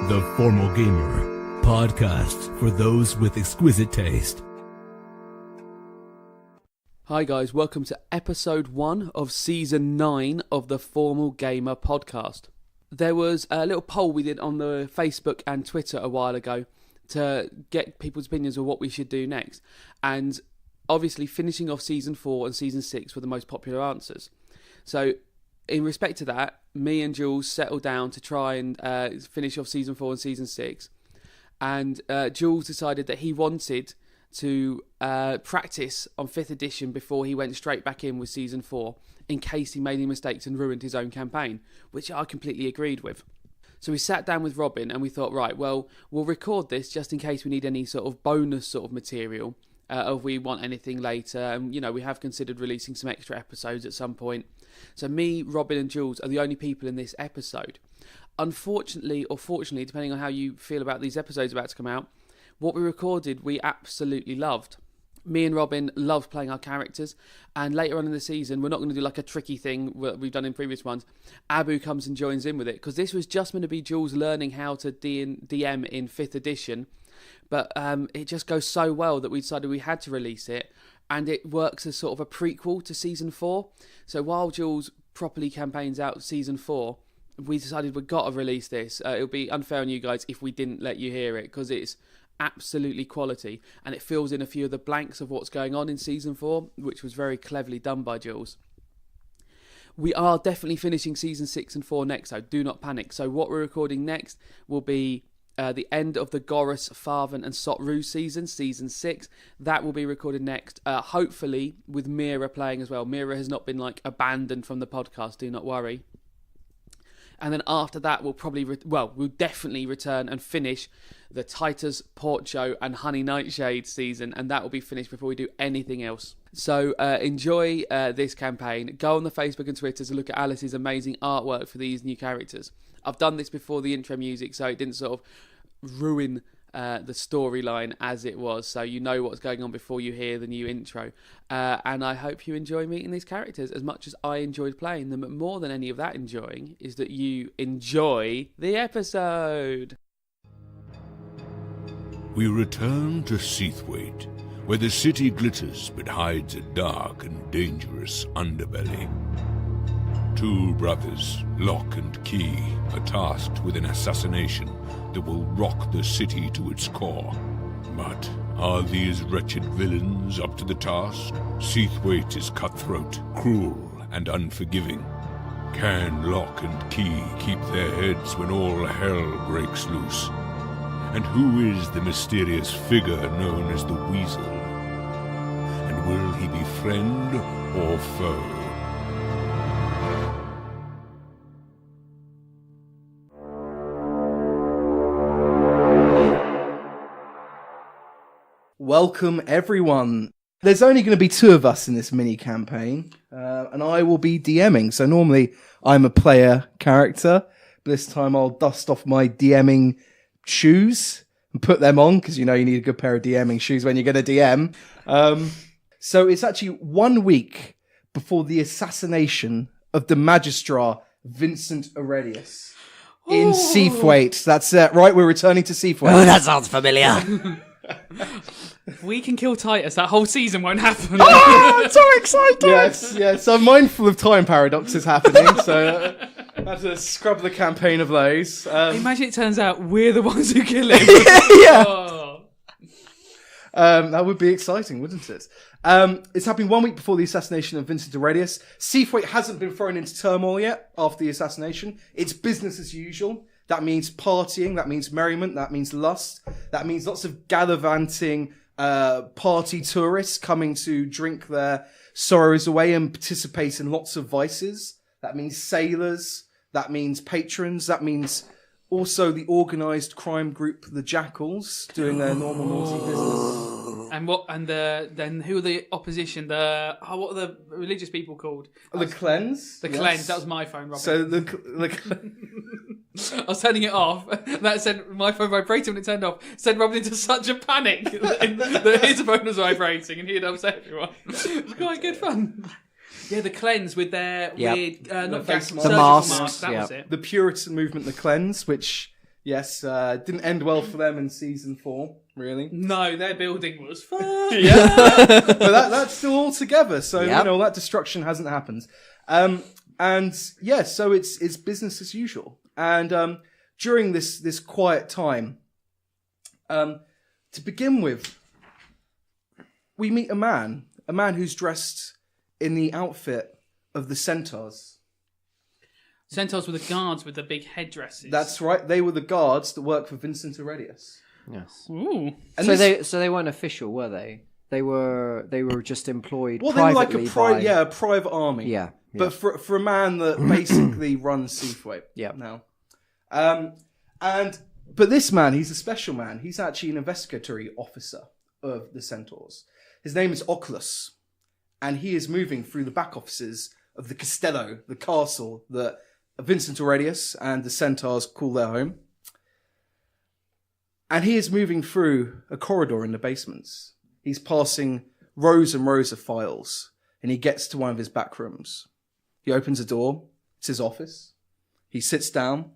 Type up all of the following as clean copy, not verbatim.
The Formal Gamer, podcast for those with exquisite taste. Hi guys, welcome to episode 1 of season 9 of the Formal Gamer podcast. There was a little poll we did on the Facebook and Twitter a while ago to get people's opinions of what we should do next. And obviously finishing off season 4 and season 6 were the most popular answers. So in respect to that, me and Jules settled down to try and finish off season 4 and season 6. And Jules decided that he wanted to practice on 5th edition before he went straight back in with season 4 in case he made any mistakes and ruined his own campaign, which I completely agreed with. So we sat down with Robin and we thought, right, well, we'll record this just in case we need any sort of bonus sort of material if we want anything later. And, you know, we have considered releasing some extra episodes at some point. So me, Robin and Jules are the only people in this episode. Unfortunately, or fortunately, depending on how you feel about these episodes about to come out, what we recorded, we absolutely loved. Me and Robin loved playing our characters, and later on in the season, we're not going to do like a tricky thing we've done in previous ones. Abu comes and joins in with it, because this was just going to be Jules learning how to DM in 5th edition, but it just goes so well that we decided we had to release it, and it works as sort of a prequel to season 4. So while Jules properly campaigns out season 4, we decided we've got to release this. It would be unfair on you guys if we didn't let you hear it, because it's absolutely quality, and it fills in a few of the blanks of what's going on in season 4, which was very cleverly done by Jules. We are definitely finishing season 6 and 4 next, so do not panic. So what we're recording next will be the end of the Gorus, Farvan and Sotru season 6. That will be recorded next, hopefully with Mira playing as well. Mira has not been abandoned from the podcast, do not worry. And then after that, we'll definitely return and finish the Titus, Porcho and Honey Nightshade season, and that will be finished before we do anything else. So enjoy this campaign. Go on the Facebook and Twitter to look at Alice's amazing artwork for these new characters. I've done this before the intro music, so it didn't sort of ruin the storyline as it was, so you know what's going on before you hear the new intro. And I hope you enjoy meeting these characters as much as I enjoyed playing them. But more than any of that enjoying is that you enjoy the episode. We return to Seathwaite, where the city glitters but hides a dark and dangerous underbelly. Two brothers, Lock and Key, are tasked with an assassination that will rock the city to its core. But are these wretched villains up to the task? Seathwaite is cutthroat, cruel, and unforgiving. Can Lock and Key keep their heads when all hell breaks loose? And who is the mysterious figure known as the Weasel? And will he be friend or foe? Welcome, everyone. There's only going to be 2 of us in this mini campaign, and I will be DMing. So normally I'm a player character, but this time I'll dust off my DMing shoes and put them on, because you know you need a good pair of DMing shoes when you're going to DM. So it's actually 1 week before the assassination of the Magistrar Vincent Aurelius in Seathwaite. That's it, right? We're returning to Seathwaite. Oh, that sounds familiar. If we can kill Titus, that whole season won't happen. Oh, I'm so excited! Yes. I'm mindful of time paradoxes happening, so I had to scrub the campaign of those. Imagine it turns out we're the ones who kill him. Yeah. Oh. That would be exciting, wouldn't it? It's happening 1 week before the assassination of Vincent Aurelius. Seathwaite hasn't been thrown into turmoil yet after the assassination. It's business as usual. That means partying, that means merriment, that means lust, that means lots of gallivanting party tourists coming to drink their sorrows away and participate in lots of vices. That means sailors, that means patrons, that means also the organised crime group, the Jackals, doing their normal naughty business. Then who are the opposition? What are the religious people called? The Cleanse. The Cleanse. That was my phone, Robin. So I was turning it off. That said, my phone vibrated when it turned off. Sent Robin into such a panic that his phone was vibrating and he'd upset everyone. It was quite good fun. Yeah, the Cleanse with their weird, not face surgical masks. masks. That was it. The Puritan movement, the Cleanse, which Yes, didn't end well for them in season 4, really. No, their building was fun. Yeah. But that's still all together, so Yep. that destruction hasn't happened. And yeah, so it's business as usual. And during this quiet time, to begin with, we meet a man who's dressed in the outfit of the centaurs. Centaurs were the guards with the big headdresses. That's right. They were the guards that worked for Vincent Aurelius. Yes. Ooh. And So they weren't official, were they? They were just employed well, they were like privately a private army. Yeah. But for a man that basically runs Seathwaite Yeah. now. But this man, he's a special man. He's actually an investigatory officer of the Centaurs. His name is Oculus, and he is moving through the back offices of the Castello, the castle that Vincent Aurelius and the Centaurs call their home. And he is moving through a corridor in the basements. He's passing rows and rows of files, and he gets to one of his back rooms. He opens a door. It's his office. He sits down.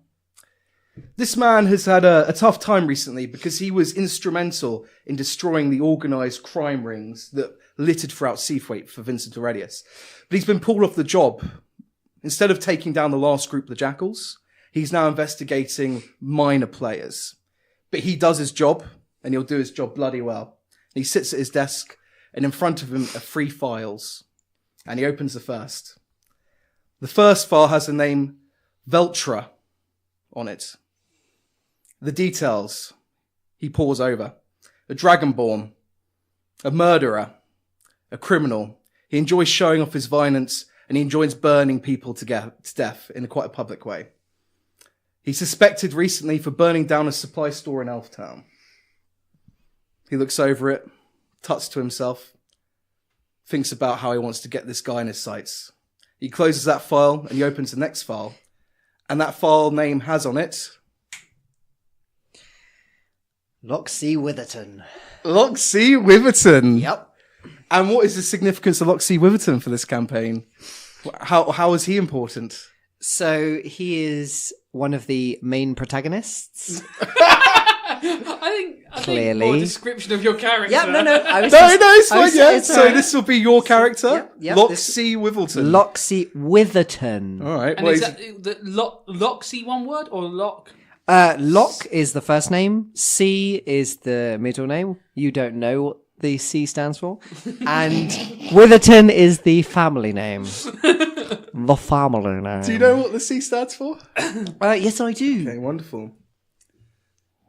This man has had a tough time recently because he was instrumental in destroying the organised crime rings that littered throughout Seathwaite for Vincent Aurelius. But he's been pulled off the job. Instead of taking down the last group, the Jackals, he's now investigating minor players. But he does his job, and he'll do his job bloody well. He sits at his desk, and in front of him are 3 files. And he opens the first. The first file has the name Veltra on it. The details he pores over. A dragonborn, a murderer, a criminal. He enjoys showing off his violence, and he enjoys burning people to death in quite a public way. He's suspected recently for burning down a supply store in Elftown. He looks over it, tuts to himself, thinks about how he wants to get this guy in his sights. He closes that file and he opens the next file. And that file name has on it Loxie Witherton. Loxie Witherton. Yep. And what is the significance of Loxie Witherton for this campaign? How is he important? So he is one of the main protagonists. I think Clearly. more description of your character. Yeah, no. I was No, just- it's I fine, was- yeah. it's So alright. this will be your character, Yep, Loxie Witherton. Loxie Witherton. All right. And Well, is he's- that the Loxy one word or Lock? Lock is the first name. C is the middle name. You don't know what the C stands for. And Witherton is the family name. The family name. do you know what the C stands for? Yes, I do. Okay, wonderful.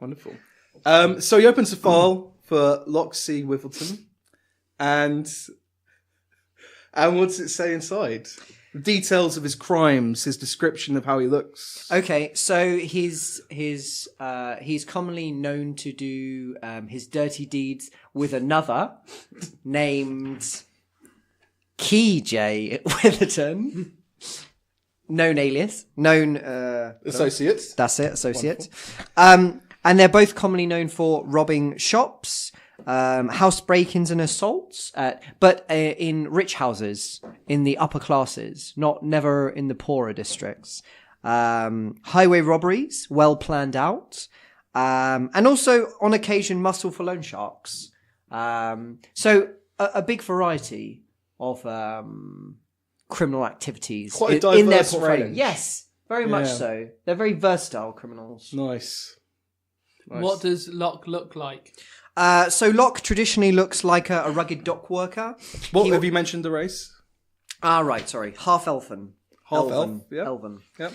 Wonderful. So he opens a file for Loxie Witherton, and what does it say inside? The details of his crimes, his description of how he looks. Okay, so he's commonly known to do his dirty deeds with another named Key J Witherton. Known alias. Known Associates. That's it, associate. And they're both commonly known for robbing shops, house break-ins and assaults, but in rich houses, in the upper classes, never in the poorer districts. Highway robberies, well planned out, and also on occasion muscle for loan sharks. So a big variety of criminal activities Quite a in their diverse portfolio. range. Yes, very much Yeah. so. They're very versatile criminals. Nice. What does Lock look like? So Locke traditionally looks like a rugged dock worker. What have you mentioned the race? Right, sorry. Half elfin. Half Elven. elf, yeah. Elven. Yep.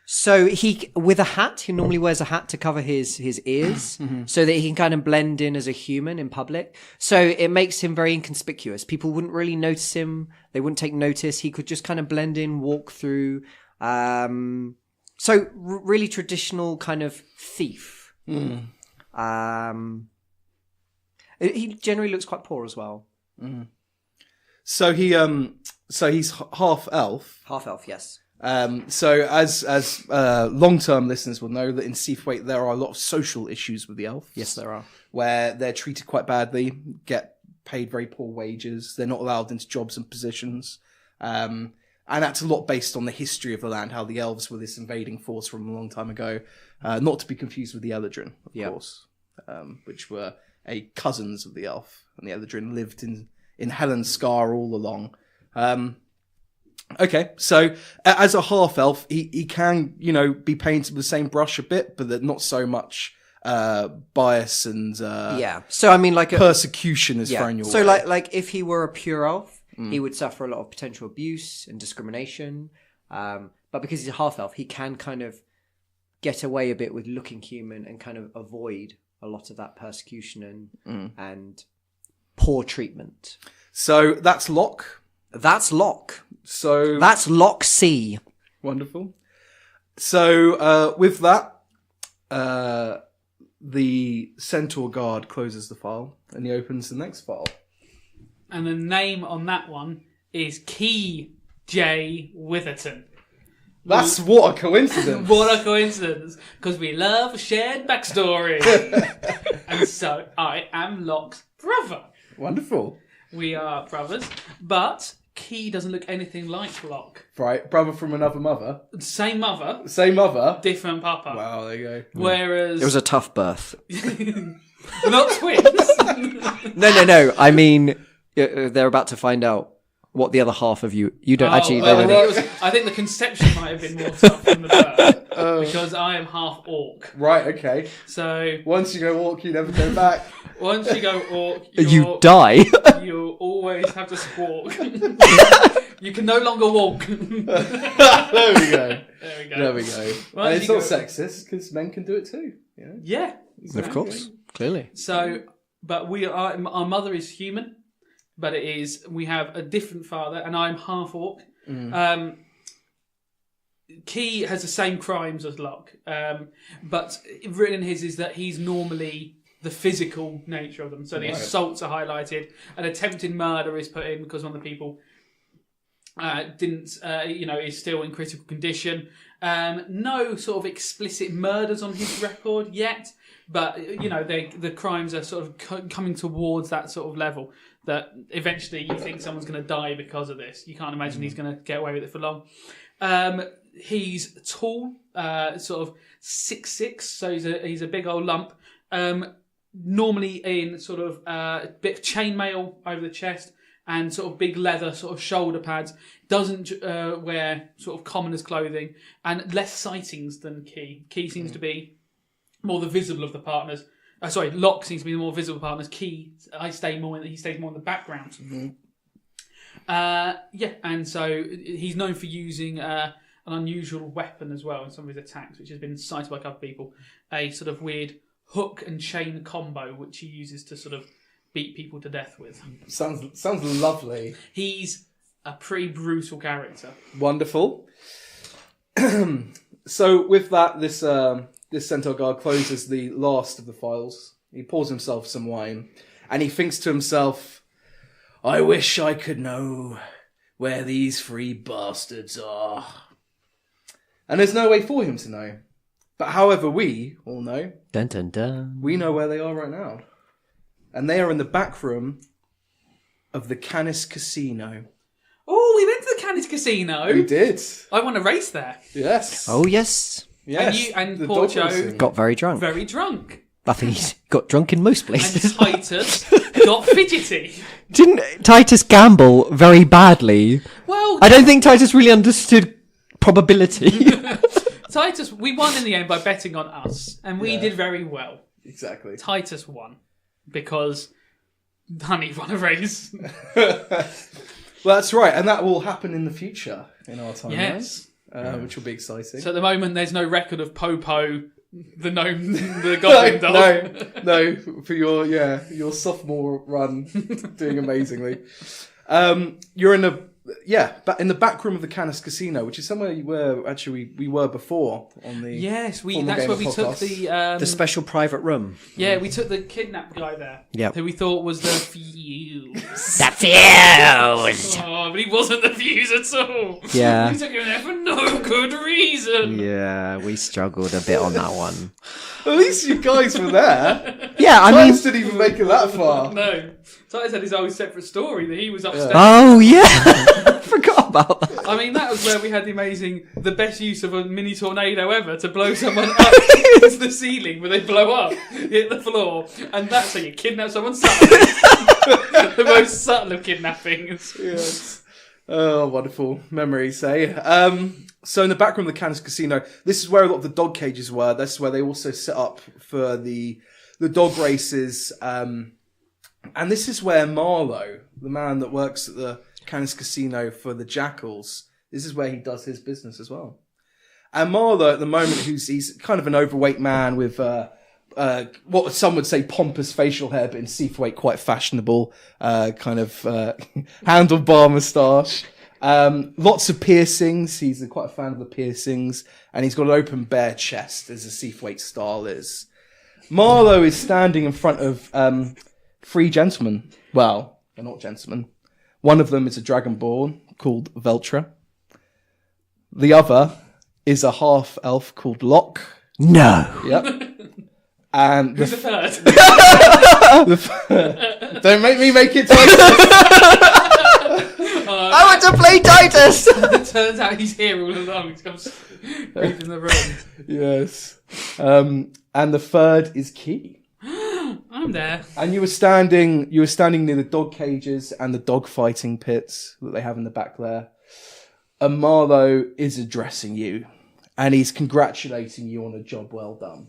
So he, with a hat, he normally wears a hat to cover his ears so that he can kind of blend in as a human in public. So it makes him very inconspicuous. People wouldn't really notice him. They wouldn't take notice. He could just kind of blend in, walk through. So really traditional kind of thief. He generally looks quite poor as well. So he's half elf. Half elf, yes. So as long-term listeners will know that in Seathwaite there are a lot of social issues with the elves. Yes, there are. Where they're treated quite badly, get paid very poor wages. They're not allowed into jobs and positions. And And that's a lot based on the history of the land, how the elves were this invading force from a long time ago. Not to be confused with the Eladrin, of course, which were cousins of the elf. And the Eladrin lived in Helen's Scar all along. Okay, so as a half-elf, he can, be painted with the same brush a bit, but not so much bias and So I mean, like persecution is thrown your way. So like if he were a pure elf, he would suffer a lot of potential abuse and discrimination. But because he's a half-elf, he can kind of get away a bit with looking human and kind of avoid a lot of that persecution and poor treatment. So that's Locke. That's Locke. So that's Locke C. Wonderful. So with that, the Centaur guard closes the file and he opens the next file. And the name on that one is Key J. Witherton. What a coincidence. What a coincidence. Because we love a shared backstory. And so I am Locke's brother. Wonderful. We are brothers. But Key doesn't look anything like Locke. Right. Brother from another mother. Same mother. Same mother. Different papa. Wow, there you go. Whereas... It was a tough birth. We're not twins. No. I mean, they're about to find out what the other half of you don't actually... I think the conception might have been more tough than the birth. Because I am half orc. Right, okay. So... Once you go orc, you never go back. Once you go orc, you die. You always have to squawk. You can no longer walk. There we go. There we go. Well, and it's not sexist, because men can do it too. Yeah. Exactly. Of course. Clearly. So, but our mother is human, but we have a different father, and I'm half orc. Key has the same crimes as Locke, but written in his is that he's normally the physical nature of them. So the assaults are highlighted. An attempted murder is put in because one of the people is still in critical condition. No sort of explicit murders on his record yet, but the crimes are sort of coming towards that sort of level that eventually you think someone's going to die because of this. You can't imagine he's going to get away with it for long. He's tall, sort of 6'6", so he's a big old lump. Normally in sort of a bit of chainmail over the chest and sort of big leather sort of shoulder pads. Doesn't wear sort of commoner's clothing and less sightings than Key. Key seems to be more the visible of the partners. Locke seems to be the more visible partners. Key, he stays more in the background. And so he's known for using an unusual weapon as well in some of his attacks, which has been cited by a couple of people. A sort of weird hook and chain combo, which he uses to sort of beat people to death with. Sounds lovely. He's a pretty brutal character. Wonderful. So with that, this Centaur guard closes the last of the files. He pours himself some wine, and he thinks to himself, I wish I could know where these three bastards are. And there's no way for him to know. But however, we all know. Dun, dun, dun. We know where they are right now. And they are in the back room of the Canis Casino. Oh, we went to the Canis Casino. We did. I won a race there. Yes. Oh, yes. Yes. And the poor dog Joe racing. Got very drunk. Very drunk. I think he's got drunk in most And places. Titus got fidgety. Didn't Titus gamble very badly? Well, I don't think Titus really understood probability. Titus, we won in the end by betting on us, and we did very well. Exactly. Titus won because Honey won a race. Well, that's right, and that will happen in the future in our time, Yes. which will be exciting. So at the moment, there's no record of Popo, the gnome, the goblin dog. no, for your sophomore run, doing amazingly. You're in the back room of the Canis Casino, which is somewhere where actually we were before on the Yes, Formal that's Gamer where we took podcast. The special private room. Yeah, we took the kidnapped guy there. Yep. Who we thought was the Fuse. The fuse! Oh, but he wasn't the Fuse at all. Yeah. We took him there for no good reason. Yeah, we struggled a bit on that one. At least you guys were there. Yeah, I mean... Titus didn't even make it that far. No. Titus had his own separate story that he was upstairs. Oh, yeah! I forgot about that. I mean, that was where we had the best use of a mini tornado ever to blow someone up into the ceiling where they blow up, hit the floor, and that's how you kidnap someone subtly. The most subtle of kidnappings. Yes. Oh, wonderful memories, eh? So in the back room of the Canis Casino, this is where a lot of the dog cages were. This is where they also set up for the dog races. And this is where Marlowe, the man that works at the Canis Casino for the Jackals, this is where he does his business as well. And Marlowe, at the moment, he's kind of an overweight man with what some would say pompous facial hair, but in Seathwaite quite fashionable, kind of handlebar moustache. Lots of piercings. He's quite a fan of the piercings, and he's got an open bare chest, as a Seathwaite style is. Marlowe is standing in front of three gentlemen. Well, they're not gentlemen. One of them is a dragonborn called Veltra. The other is a half elf called Locke. No. Yep. And Who's the third? Don't make me make it Titus. I want to play Titus. It turns out he's here all along. He's come creeping in the room. Yes. And the third is Key. I'm there. And you were standing near the dog cages and the dog fighting pits that they have in the back there. And Marlowe is addressing you, and he's congratulating you on a job well done.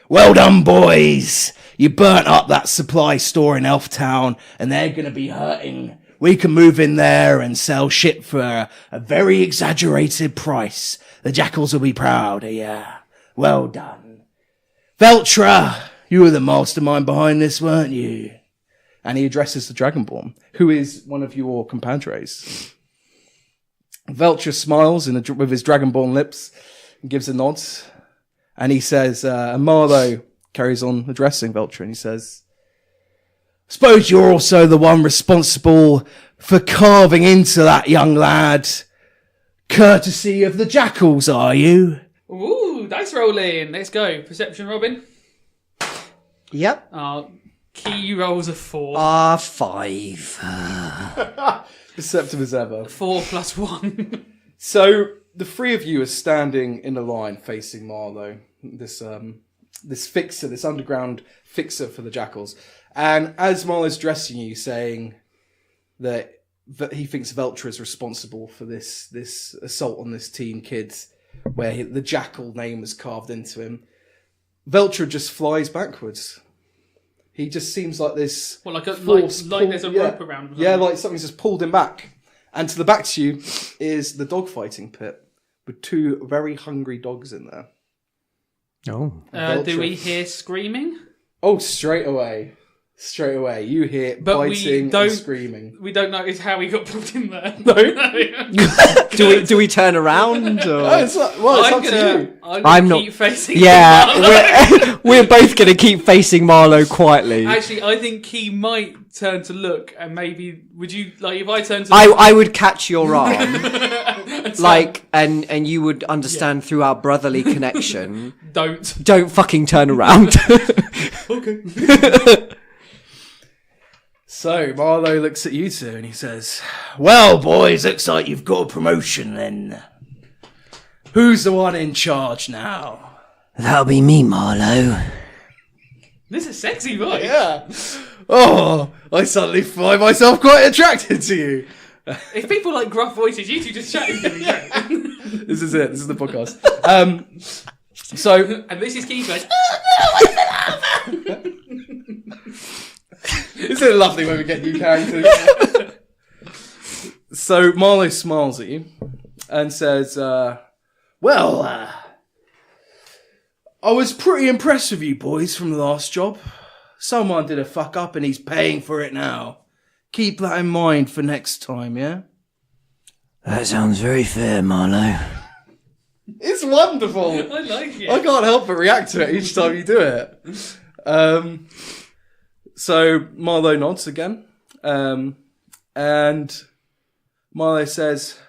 Well done, boys! You burnt up that supply store in Elftown, and they're going to be hurting. We can move in there and sell shit for a very exaggerated price. The Jackals will be proud of you. Well done. Veltra, you were the mastermind behind this, weren't you? And he addresses the Dragonborn, who is one of your compadres. Veltra smiles with his Dragonborn lips and gives a nod. And he says, and Marlowe carries on addressing Veltra, and he says, suppose you're also the one responsible for carving into that young lad, courtesy of the Jackals, are you? Ooh, dice rolling. Let's go. Perception, Robin. Yep. Key rolls a 4. 5. Deceptive as ever. 4 plus 1. So the three of you are standing in a line facing Marlowe, this fixer, this underground fixer for the Jackals. And as Marlowe's dressing you, saying that he thinks Veltra is responsible for this assault on this teen kid, where the Jackal name was carved into him, Veltra just flies backwards. He just seems like this. Well, like there's a yeah, rope around him. Yeah, like something's just pulled him back. And to the back to you is the dogfighting pit with two very hungry dogs in there. Oh. Do we hear screaming? Oh, straight away. You hear biting and screaming. We don't notice how he got pulled in there. No. do we turn around? Or? It's up to you. I'm not. Keep facing Yeah, we're both going to keep facing Marlowe quietly. Actually, I think he might turn to look, and maybe would you if I turn to? I would catch your arm, and you would understand through our brotherly connection. Don't fucking turn around. Okay. So Marlowe looks at you two and he says, well, boys, looks like you've got a promotion then. Who's the one in charge now? That'll be me, Marlowe. This is a sexy voice. Yeah. Oh, I suddenly find myself quite attracted to you. If people like gruff voices, you two just chatting to me. This is it. This is the podcast. And this is Keith going, Isn't it lovely when we get new characters? So Marlowe smiles at you and says, I was pretty impressed with you boys from the last job. Someone did a fuck up and he's paying for it now. Keep that in mind for next time, yeah? That sounds very fair, Marlowe. It's wonderful. I like it. I can't help but react to it each time you do it. So Marlowe nods again. And Marlowe says,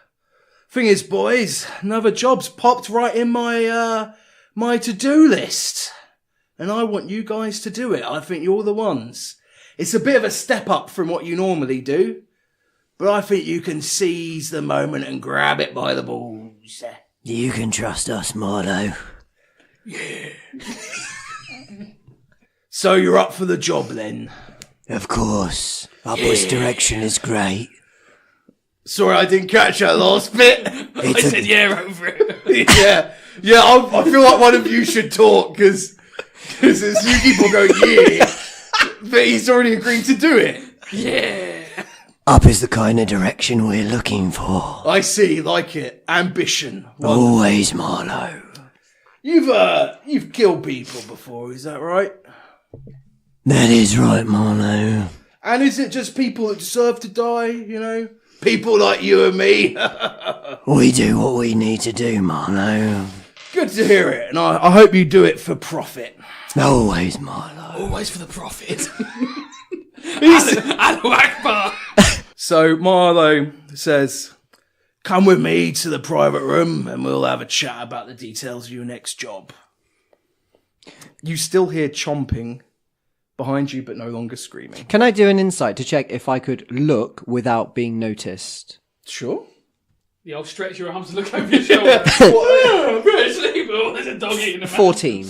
thing is, boys, another job's popped right in my to-do list. And I want you guys to do it. I think you're the ones. It's a bit of a step up from what you normally do. but I think you can seize the moment and grab it by the balls. You can trust us, Marlowe. So you're up for the job then? Of course. Upwards direction is great. Sorry, I didn't catch that last bit. I said yeah over it. yeah. I feel like one of you should talk because it's you people go yeah, but he's already agreed to do it. Yeah. Up is the kind of direction we're looking for. I see, like it. Ambition. Always, Marlowe. You've killed people before, is that right? That is right, Marlowe. And is it just people that deserve to die? You know, people like you and me. We do what we need to do, Marlowe. Good to hear it, and I hope you do it for profit. Always, Marlowe. Always for the profit. Allahu Akbar. So Marlowe says, Come with me to the private room, and we'll have a chat about the details of your next job. you still hear chomping behind you, but no longer screaming. Can I do an insight to check if I could look without being noticed? Sure. Yeah, I'll stretch your arms and look over your shoulder. Oh, there's a dog eating a mouse. 14.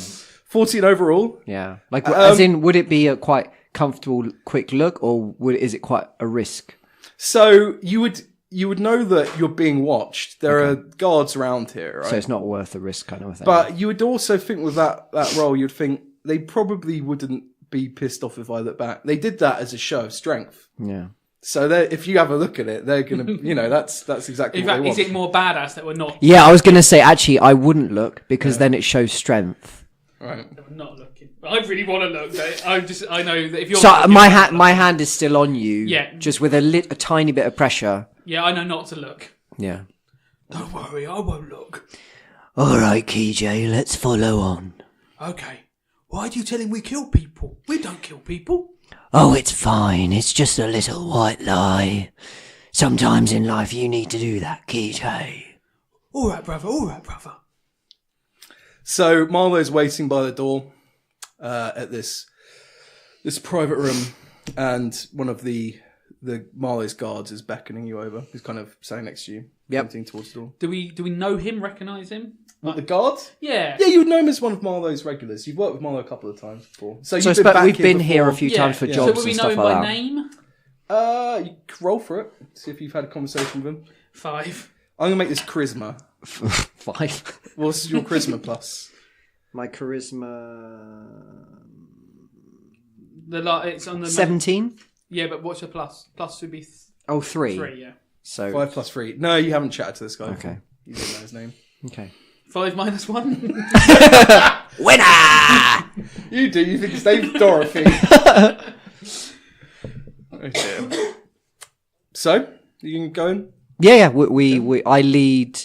14 overall. Yeah. Like, as in, would it be a quite comfortable, quick look, or is it quite a risk? So you would know that you're being watched. There are guards around here, right? So it's not worth the risk kind of thing. But you would also think with that role, you'd think they probably wouldn't be pissed off if I look back. They did that as a show of strength. Yeah. So if you have a look at it, they're going to, that's exactly In what fact, they want. is it more badass that we're not? Yeah, I was going to say, actually, I wouldn't look because then it shows strength. Right. That we're not looking. I really want to look. I know that if you're. So not looking, my hand is still on you. Yeah. Just with a tiny bit of pressure. Yeah, I know not to look. Yeah. Don't worry, I won't look. All right, KJ, let's follow on. Okay. Why do you tell him we kill people? We don't kill people. Oh, it's fine. It's just a little white lie. Sometimes in life you need to do that, KJ. All right, brother. All right, brother. So Marlowe's waiting by the door at this private room, and one of the Marlowe's guards is beckoning you over. He's kind of standing next to you, pointing towards the door. Do we know him? Recognise him? What, the guard? Yeah. Yeah, you would know him as one of Marlowe's regulars. You've worked with Marlowe a couple of times before. So I you've expect back we've been before. here a few times for So jobs will we and know stuff him like by that. name? You can roll for it. See if you've had a conversation with him. 5. I'm going to make this charisma. 5. What's your charisma plus? My charisma... It's on the 17? Yeah, but what's your plus? Plus would be 3. 3. Yeah. So 5 plus 3. No, you haven't chatted to this guy. Okay. You don't know his name. Okay. 5 minus 1. Winner! You do. You think his name's Dorothy. Okay. So, you can go in? Yeah. I lead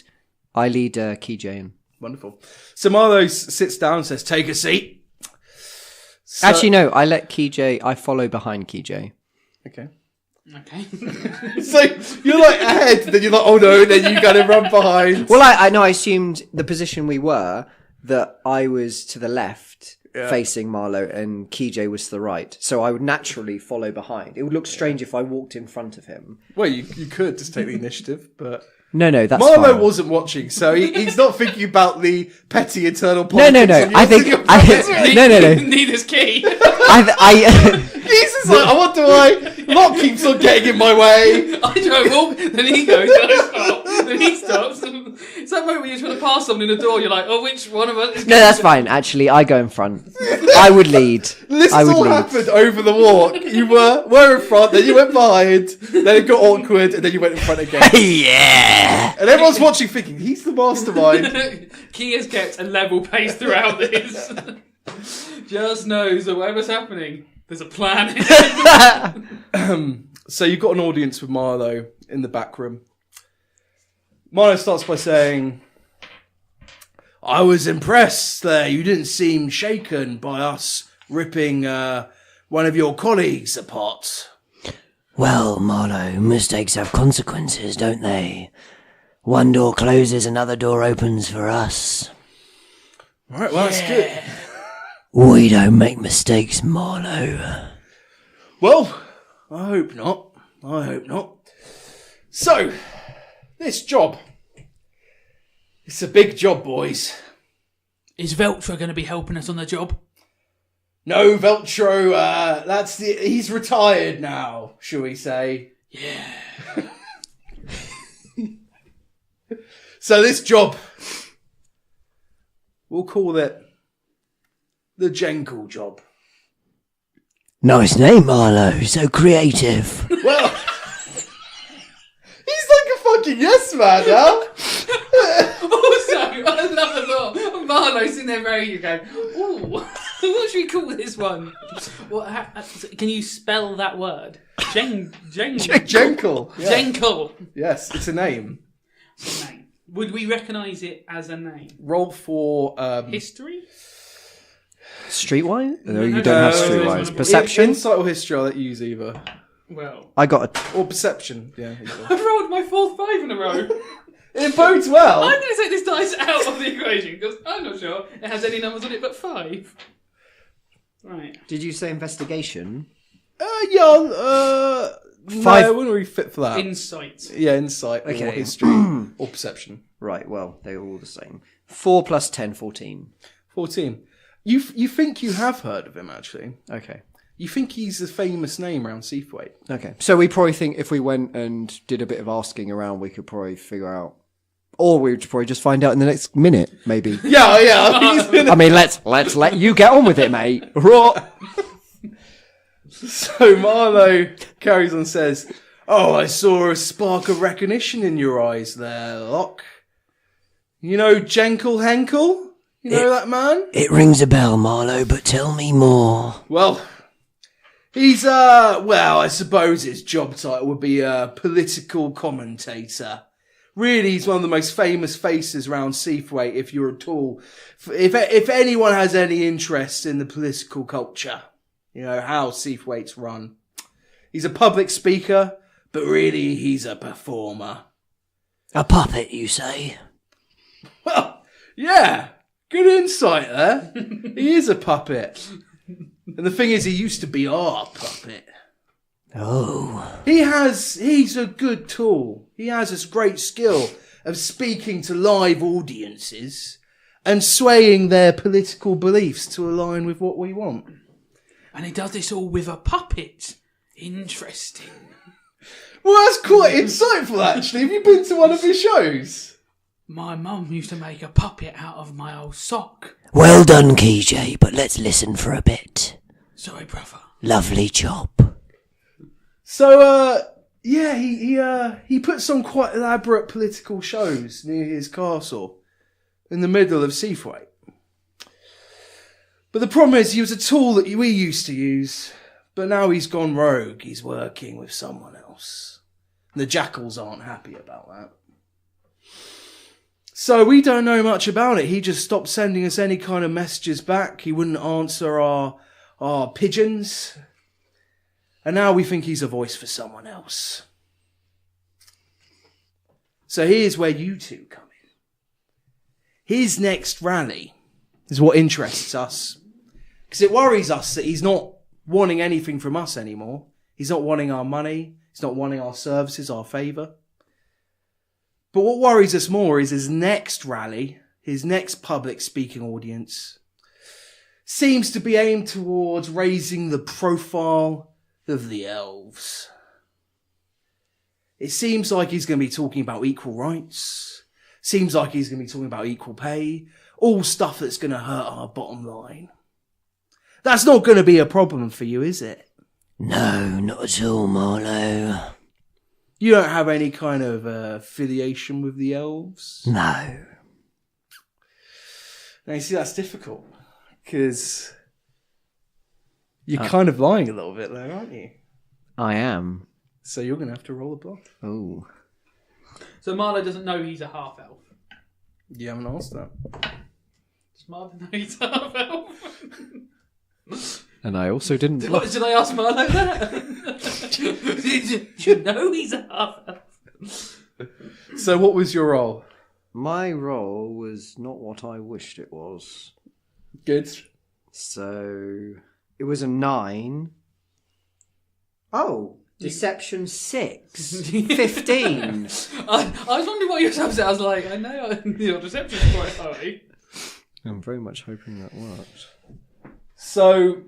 KJ in. Wonderful. So Marlowe sits down and says, "Take a seat." So- Actually, no. I follow behind KJ. Okay. Okay. So you're like ahead, then you're like, oh no, and then you kind of run behind. Well, I know. I assumed the position we were that I was to the left, facing Marlowe, and KJ was to the right. So I would naturally follow behind. It would look strange if I walked in front of him. Well, you could just take the initiative, but No, that's Marlowe fine. wasn't watching, so he's not thinking about the petty internal No. politics. No. Neither's key. He's just like, I wonder why Locke keeps on getting in my way. I don't walk, then he goes, I stop, then he stops. It's that moment when you're trying to pass someone in the door, you're like, oh, which one of us is No, that's fine. Actually, I go in front. I would lead. This I would all lead. happened over the walk. You were in front, then you went behind, then it got awkward, and then you went in front again. Yeah! And everyone's watching thinking, he's the mastermind. Key has kept a level pace throughout this. Just knows that whatever's happening, there's a plan. So you've got an audience with Marlowe in the back room. Marlowe starts by saying, I was impressed there. You didn't seem shaken by us ripping one of your colleagues apart. Well, Marlowe, mistakes have consequences, don't they? One door closes, another door opens for us. all right, well, that's good. We don't make mistakes, Marlowe. Well, I hope not. So, this job. It's a big job, boys. Is Veltra going to be helping us on the job? No, Veltro, he's retired now, shall we say. Yeah. So this job, we'll call it the Jenkle job. Nice name, Marlowe. So creative. Well, he's like a fucking yes man now. Also, I love the thought of Marlowe's in there ready to go, ooh, what should we call this one? Can you spell that word? Jenkle. Yeah. Jenkle. Yes, it's a name. Name. Would we recognise it as a name? Roll for History? Streetwise? No, you no, don't have no, streetwise. no. Perception? Insight or history, I'll let you use either. Well, I got a... Or perception. Yeah. I've rolled my 4th 5 in a row. It bodes well. I'm going to take this dice out of the equation because I'm not sure it has any numbers on it but 5. Right. Did you say investigation? Yeah. 5. No, it wouldn't really fit for that. Insight. Yeah, insight or Okay. history or perception. Right, well, they're all the same. 4 plus 10, 14. 14. You think you have heard of him, actually. Okay. You think he's a famous name around Seathwaite. Okay. So we probably think if we went and did a bit of asking around, we could probably figure out... Or we would probably just find out in the next minute, maybe. Yeah. I mean, let's let you get on with it, mate. So Marlowe carries on and says, "Oh, I saw a spark of recognition in your eyes there, Locke. You know Jenkle Henkel? You know that man? It rings a bell, Marlowe, but tell me more. Well, he's, I suppose his job title would be a political commentator. Really, he's one of the most famous faces around Seathwaite, if you're at all. If anyone has any interest in the political culture, you know, how Seathwaite's run. He's a public speaker, but really he's a performer." A puppet, you say? Well, yeah, good insight there. He is a puppet. And the thing is, he used to be our puppet. Oh. He's a good tool. He has this great skill of speaking to live audiences and swaying their political beliefs to align with what we want. And he does this all with a puppet. Interesting. Well, that's quite insightful, actually. Have you been to one of his shows? My mum used to make a puppet out of my old sock. Well done, KJ, but let's listen for a bit. Sorry, brother. Lovely job. So, he puts on quite elaborate political shows near his castle in the middle of Seathwaite. But the problem is, he was a tool that we used to use, but now he's gone rogue. He's working with someone else. And the jackals aren't happy about that. So we don't know much about it. He just stopped sending us any kind of messages back. He wouldn't answer our pigeons. And now we think he's a voice for someone else. So here's where you two come in. His next rally is what interests us. Because it worries us that he's not wanting anything from us anymore. He's not wanting our money. He's not wanting our services, our favour. But what worries us more is his next rally, his next public speaking audience, seems to be aimed towards raising the profile of the elves. It seems like he's going to be talking about equal rights. Seems like he's going to be talking about equal pay. All stuff that's going to hurt our bottom line. That's not going to be a problem for you, is it? No, not at all, Marlowe. You don't have any kind of affiliation with the elves? No. Now, you see, that's difficult. Because you're kind of lying a little bit there, aren't you? I am. So you're going to have to roll a bluff. Oh. So Marlowe doesn't know he's a half elf. You haven't asked that. Does Marlowe know he's a half elf? And I also didn't... Did I ask Marlowe that? Did you know he's a half elf? So what was your roll? My roll was not what I wished it was. Good. So it was a 9. Oh, Deception 6. 15. I was wondering what you were saying. I was like, I know your deception's quite high. I'm very much hoping that works. So,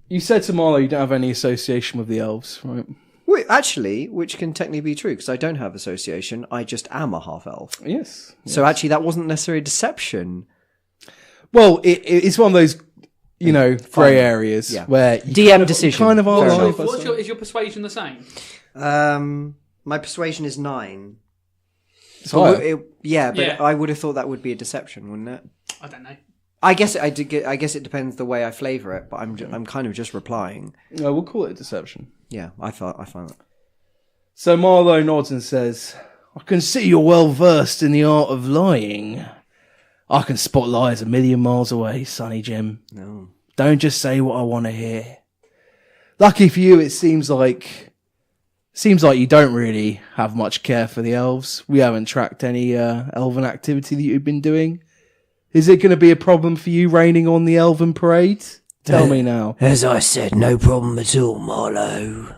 you said to Marlo you don't have any association with the elves, right? Wait, actually, which can technically be true, because I don't have association. I just am a half-elf. Yes. So actually, that wasn't necessarily a deception. Well, it's one of those, grey areas where you DM decision. kind of are Fair alive. enough. Is your persuasion the same? My persuasion is 9. It's But higher. Yeah. I would have thought that would be a deception, wouldn't it? I don't know. I guess it depends the way I flavour it, but I'm kind of just replying. No, we'll call it a deception. Yeah, I find that. So Marlo nods and says, I can see you're well versed in the art of lying. I can spot lies a million miles away, Sonny Jim. No. Don't just say what I want to hear. Lucky for you, it seems like you don't really have much care for the elves. We haven't tracked any elven activity that you've been doing. Is it going to be a problem for you raining on the elven parade? Tell me now. As I said, no problem at all, Marlo.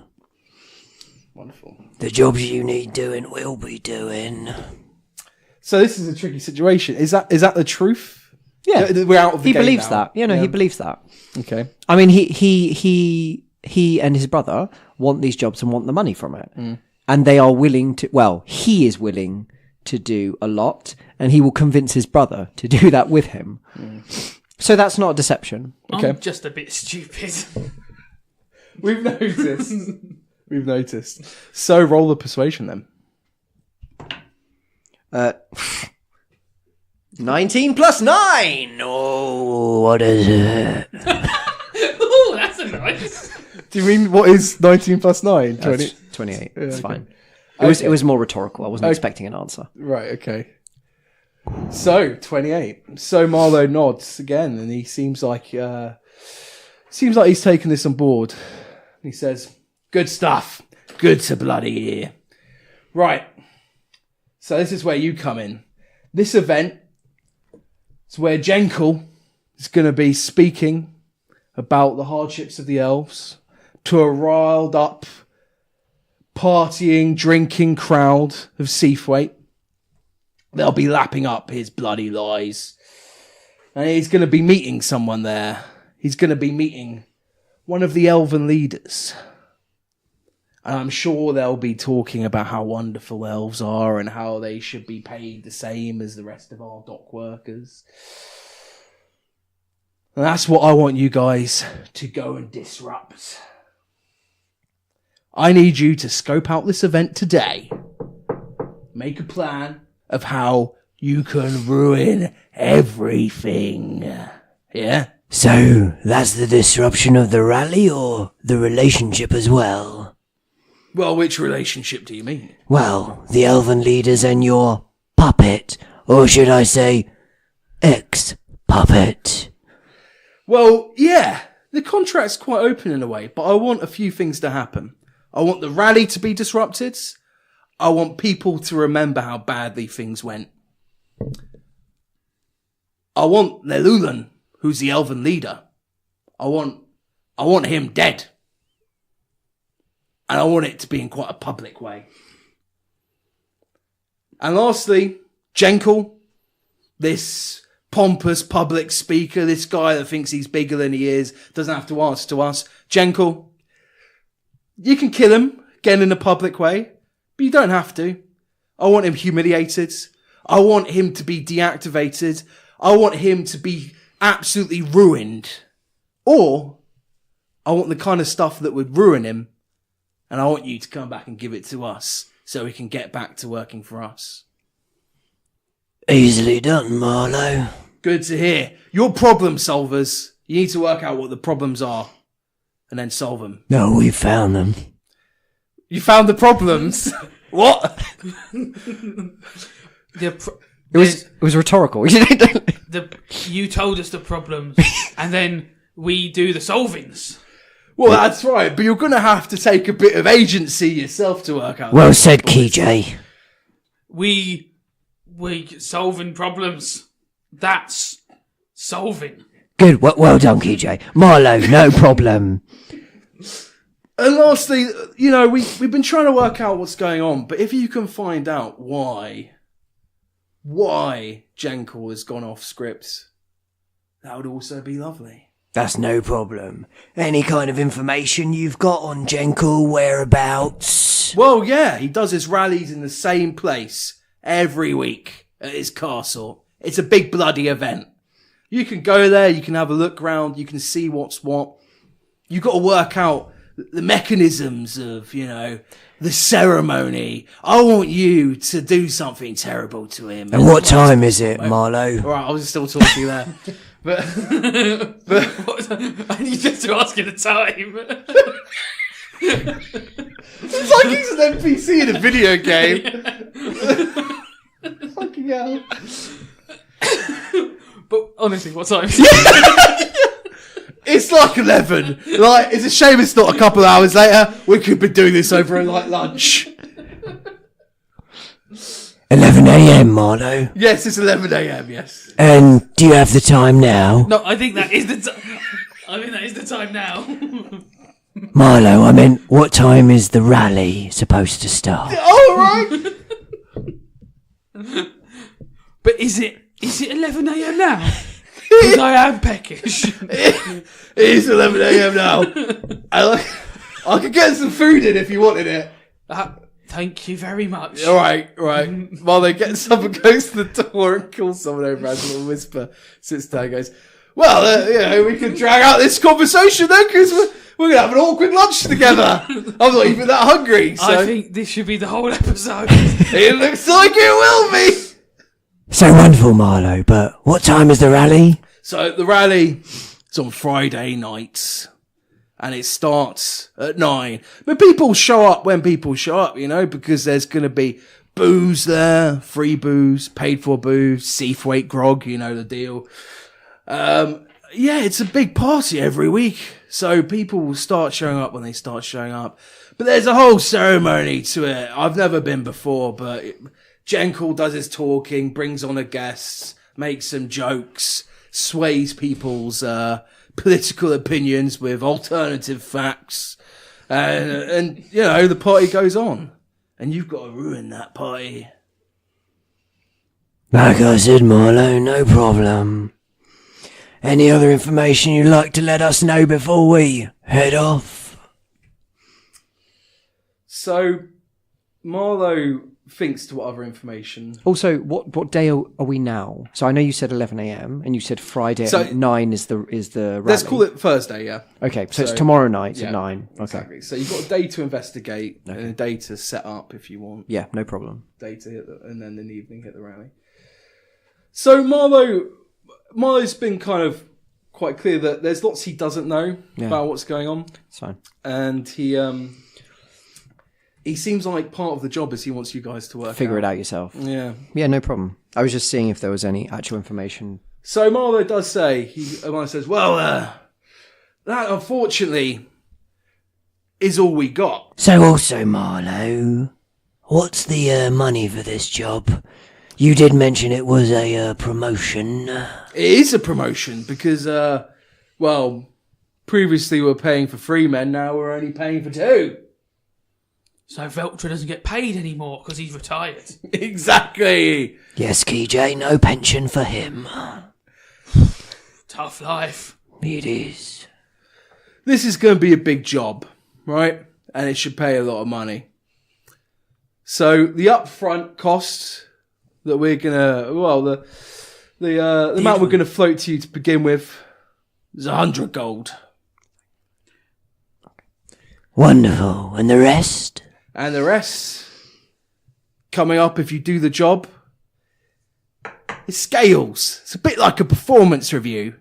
Wonderful. The jobs you need doing will be doing. So this is a tricky situation. Is that the truth? Yeah, we're out of the he game believes now. that. He believes that. Okay. I mean, he and his brother want these jobs and want the money from it, and they are willing to. Well, he is willing to do a lot, and he will convince his brother to do that with him. So that's not a deception. Okay. I'm just a bit stupid. We've noticed. So roll the persuasion then. 19 plus 9. Oh, what is it? Oh, that's a nice. Do you mean what is 19 plus 9? 20? That's 28. It's okay. fine. It was more rhetorical. I wasn't expecting an answer. Right, okay. So, 28. So Marlo nods again, and he seems like he's taken this on board. He says, good stuff. Good to bloody hear. Right. So this is where you come in. This event is where Jenkel is going to be speaking about the hardships of the elves to a riled up, partying, drinking crowd of Seathwaite. They'll be lapping up his bloody lies. And he's going to be meeting someone there. He's going to be meeting one of the elven leaders. And I'm sure they'll be talking about how wonderful elves are and how they should be paid the same as the rest of our dock workers. And that's what I want you guys to go and disrupt. I need you to scope out this event today. Make a plan of how you can ruin everything. Yeah? So, that's the disruption of the rally or the relationship as well? Well, which relationship do you mean? Well, the elven leaders and your puppet, or should I say, ex-puppet. Well, yeah, the contract's quite open in a way, but I want a few things to happen. I want the rally to be disrupted. I want people to remember how badly things went. I want Lelulan, who's the elven leader. I want him dead. And I want it to be in quite a public way. And lastly, Jenkel, this pompous public speaker, this guy that thinks he's bigger than he is, doesn't have to answer to us. Jenkel, you can kill him, again in a public way, but you don't have to. I want him humiliated. I want him to be deactivated. I want him to be absolutely ruined. Or, I want the kind of stuff that would ruin him, and I want you to come back and give it to us, so he can get back to working for us. Easily done, Marlo. Good to hear. You're problem solvers. You need to work out what the problems are, and then solve them. No, we found them. You found the problems? What? It It was rhetorical. you told us the problems, and then we do the solvings. Well, that's right, but you're going to have to take a bit of agency yourself to work out. Well said, KJ. We solving problems. That's solving. Good, well done, KJ. Marlo, no problem. And lastly, we've been trying to work out what's going on, but if you can find out why Jenkel has gone off script, that would also be lovely. That's no problem. Any kind of information you've got on Jenkel whereabouts? Well, yeah, he does his rallies in the same place every week at his castle. It's a big bloody event. You can go there, you can have a look round, you can see what's what. You've got to work out the mechanisms of, the ceremony. I want you to do something terrible to him. And what time is it, Marlowe? All right, I was still talking there. But I need just to ask you the time. it's like he's an NPC in a video game. Fucking hell. But honestly, what time? It's like 11. Like, it's a shame it's not a couple of hours later. We could be doing this over lunch. 11 a.m, Marlowe. Yes, it's 11 a.m, yes. And do you have the time now? No, I think that is the time. I think that is the time now. Marlowe, I meant, what time is the rally supposed to start? All right. But is it 11 a.m. now? Because I am peckish. It is 11 a.m. now. I could get some food in if you wanted it. Thank you very much. All right. While they get someone goes to the door and calls someone over, has a little whisper, sits down and goes, well, we can drag out this conversation then, because we're going to have an awkward lunch together. I'm not even that hungry. So. I think this should be the whole episode. It looks like it will be. So wonderful, Marlowe, but what time is the rally? So the rally is on Friday nights. And it starts at 9. But people show up when people show up, because there's going to be booze there, free booze, paid for booze, Seathwaite grog, the deal. It's a big party every week. So people will start showing up when they start showing up. But there's a whole ceremony to it. I've never been before, but Jenkel does his talking, brings on a guest, makes some jokes, sways people's political opinions with alternative facts, and the party goes on, and you've got to ruin that party. Like I said, Marlowe, no problem. Any other information you'd like to let us know before we head off? So, Marlowe thinks to what other information. Also, what day are we now? So I know you said 11 a.m. and you said Friday at 9 is the rally. Let's call it Thursday, yeah. Okay, so it's tomorrow night at 9. Okay. Exactly. So you've got a day to investigate and a day to set up if you want. Yeah, no problem. Day to hit and then in the evening hit the rally. So Marlowe's been kind of quite clear that there's lots he doesn't know about what's going on. It's fine. And he seems like part of the job is he wants you guys to figure it out yourself. Yeah. Yeah, no problem. I was just seeing if there was any actual information. So Marlowe does say, Marlowe says, well, that unfortunately is all we got. So also, Marlowe, what's the money for this job? You did mention it was a promotion. It is a promotion because, previously we were paying for 3 men, now we're only paying for 2. So Veltra doesn't get paid anymore because he's retired. Exactly. Yes, KJ, no pension for him. Tough life. It is. This is going to be a big job, right? And it should pay a lot of money. So the upfront costs that we're gonna, the amount we're gonna float to you to begin with is 100 gold. Wonderful. And the rest? And the rest, coming up if you do the job, it scales. It's a bit like a performance review.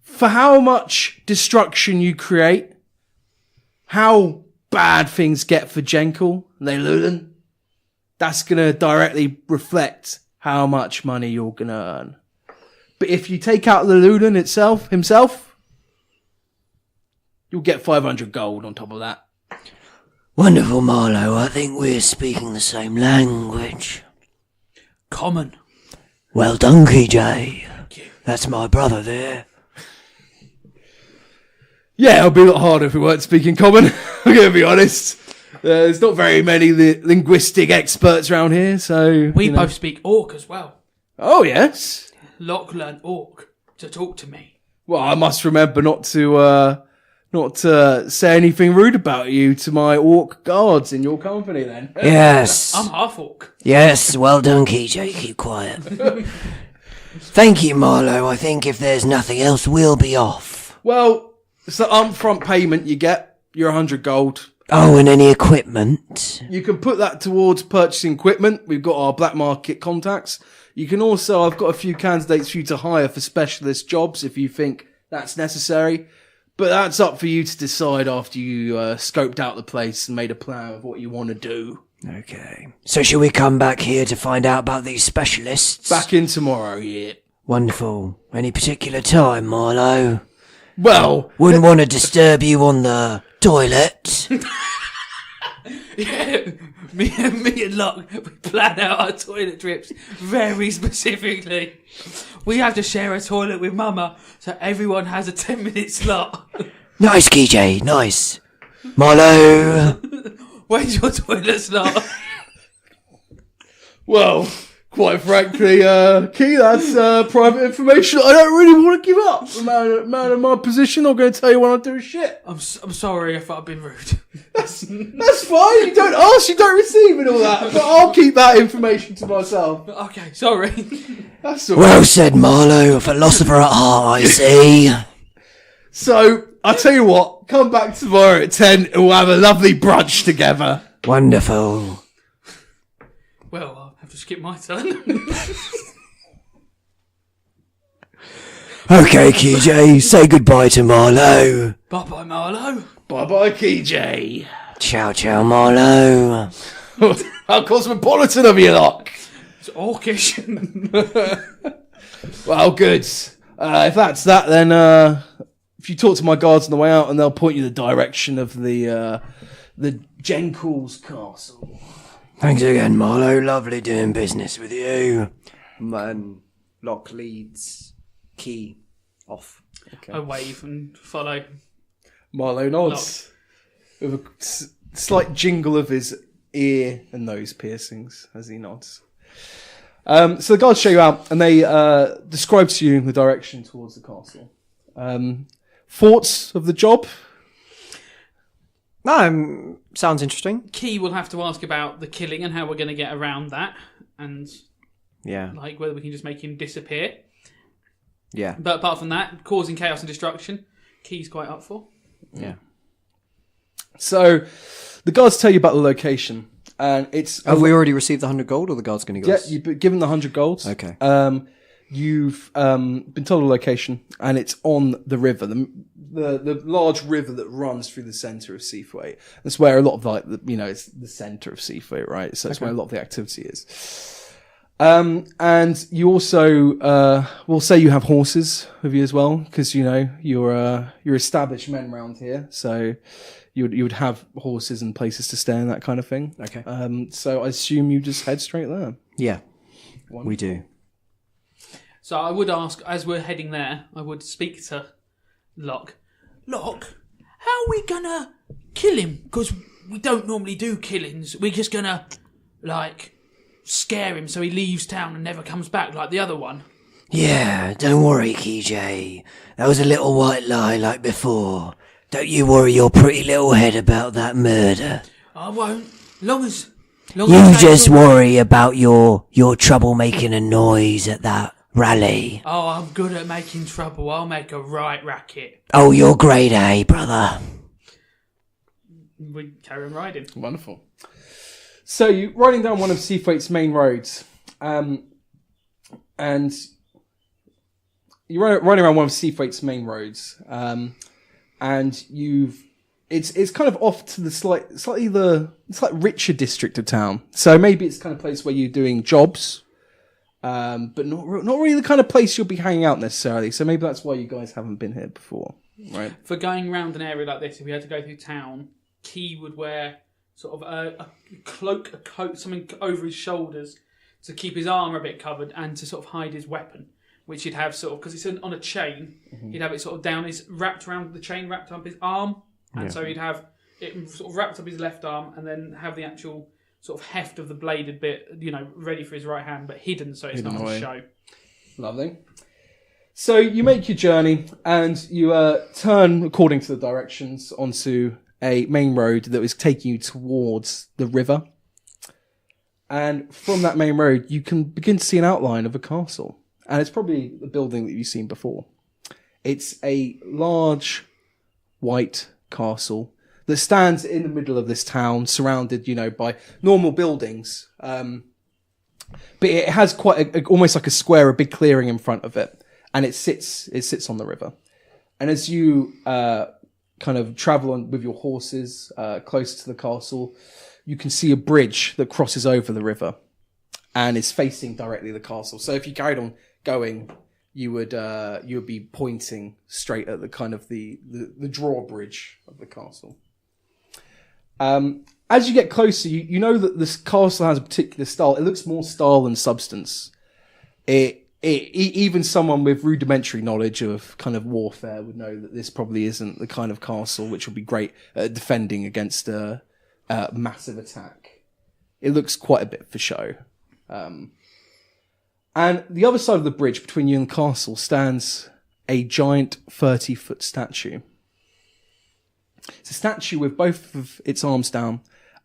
For how much destruction you create, how bad things get for Jenkel and they Lulan, that's going to directly reflect how much money you're going to earn. But if you take out the Lulan himself, you'll get 500 gold on top of that. Wonderful, Marlowe. I think we're speaking the same language. Common. Well done, KJ. That's my brother there. Yeah, it'll be a lot harder if we weren't speaking common. I'm going to be honest. There's not very many linguistic experts around here, so... We both speak Orc as well. Oh, yes? Locke learned Orc to talk to me. Well, I must remember not to say anything rude about you to my orc guards in your company, then. Yes. I'm half Orc. Yes, well done, KJ. Keep quiet. Thank you, Marlowe. I think if there's nothing else, we'll be off. Well, it's the upfront payment you get. You're 100 gold. Oh, and any equipment? You can put that towards purchasing equipment. We've got our black market contacts. You can also, I've got a few candidates for you to hire for specialist jobs if you think that's necessary. But that's up for you to decide after you scoped out the place and made a plan of what you want to do. Okay. So shall we come back here to find out about these specialists? Back in tomorrow, yeah. Wonderful. Any particular time, Marlowe? Well... Wouldn't want to disturb you on the toilet. Yeah, me and Locke, we plan out our toilet trips very specifically. We have to share a toilet with Mama, so everyone has a 10-minute slot. Nice, KJ. Nice. Marlowe. Where's your toilet slot? Well, quite frankly, Key, that's private information I don't really want to give up. A man in my position, I'm going to tell you when I do shit. I'm sorry if I've been rude. That's fine. You don't ask, you don't receive and all that. But I'll keep that information to myself. Okay, sorry. That's all right. Well said, Marlowe. A philosopher at heart, I see. So, I'll tell you what, come back tomorrow at 10 and we'll have a lovely brunch together. Wonderful. Well, I'll have to skip my turn. Okay, KJ, say goodbye to Marlowe. Bye-bye, Marlowe. Bye-bye, KJ. Ciao, ciao, Marlowe. How cosmopolitan of you, lot. It's orcish. Well, good. If that's that, then if you talk to my guards on the way out, and they'll point you the direction of the Jenkel's castle. Thanks again, Marlowe. Lovely doing business with you. Man, Locke leads Key off. I wave and follow. Marlowe nods with a slight jingle of his ear and nose piercings as he nods. So the guards show you out, and they describe to you the direction towards the castle. Thoughts of the job? No, sounds interesting. Key will have to ask about the killing and how we're going to get around that, and Yeah, like whether we can just make him disappear. yeah, But apart from that, causing chaos and destruction, Key's quite up for. yeah. So the guards tell you about the location, and it's... Have we already received the 100 gold, or the guard's going to go? Yeah, you've been given the 100 golds. Okay. You've been told the location, and it's on the river, the large river that runs through the centre of Seathwaite. That's where a lot of it's the centre of Seathwaite, right? So that's where a lot of the activity is. And you also will say you have horses with you as well, because you're established men around here, so you would have horses and places to stay and that kind of thing. Okay. So I assume you just head straight there. Yeah, we do. So I would ask, as we're heading there, I would speak to Locke. Locke, how are we gonna kill him? Because we don't normally do killings. We're just gonna, scare him so he leaves town and never comes back like the other one. Yeah, don't worry, KJ. That was a little white lie like before. Don't you worry your pretty little head about that murder. I won't. Long as You they just talk- worry about your trouble making a noise at that rally. Oh, I'm good at making trouble. I'll make a right racket. Oh, you're great, eh, brother? We carry on riding. Wonderful. So you're riding down one of Seathwaite's main roads, and you're riding around one of Seathwaite's main roads, and it's kind of off to the slightly richer district of town. So maybe it's the kind of place where you're doing jobs, but not really the kind of place you'll be hanging out necessarily. So maybe that's why you guys haven't been here before, right? For going round an area like this, if we had to go through town, Key would wear sort of a cloak, a coat, something over his shoulders to keep his armour a bit covered and to sort of hide his weapon. which he'd have sort of, because it's on a chain, he'd have it sort of down wrapped around the chain, wrapped up his arm, and so he'd have it sort of wrapped up his left arm, and then have the actual sort of heft of the bladed bit, ready for his right hand, but hidden so it's not on show. Lovely. So you make your journey, and you turn, according to the directions, onto a main road that is taking you towards the river. And from that main road, you can begin to see an outline of a castle. And it's probably the building that you've seen before. It's a large white castle that stands in the middle of this town, surrounded, by normal buildings. But it has quite almost like a square, a big clearing in front of it. And it sits on the river. And as you kind of travel on with your horses close to the castle, you can see a bridge that crosses over the river and is facing directly the castle. So if you carried on going, you would be pointing straight at the kind of the drawbridge of the castle. As you get closer, you know that this castle has a particular style. It looks more style than substance. Even someone with rudimentary knowledge of kind of warfare would know that this probably isn't the kind of castle which would be great at defending against a massive attack. It looks quite a bit for show. And the other side of the bridge between you and the castle stands a giant 30-foot statue. It's a statue with both of its arms down,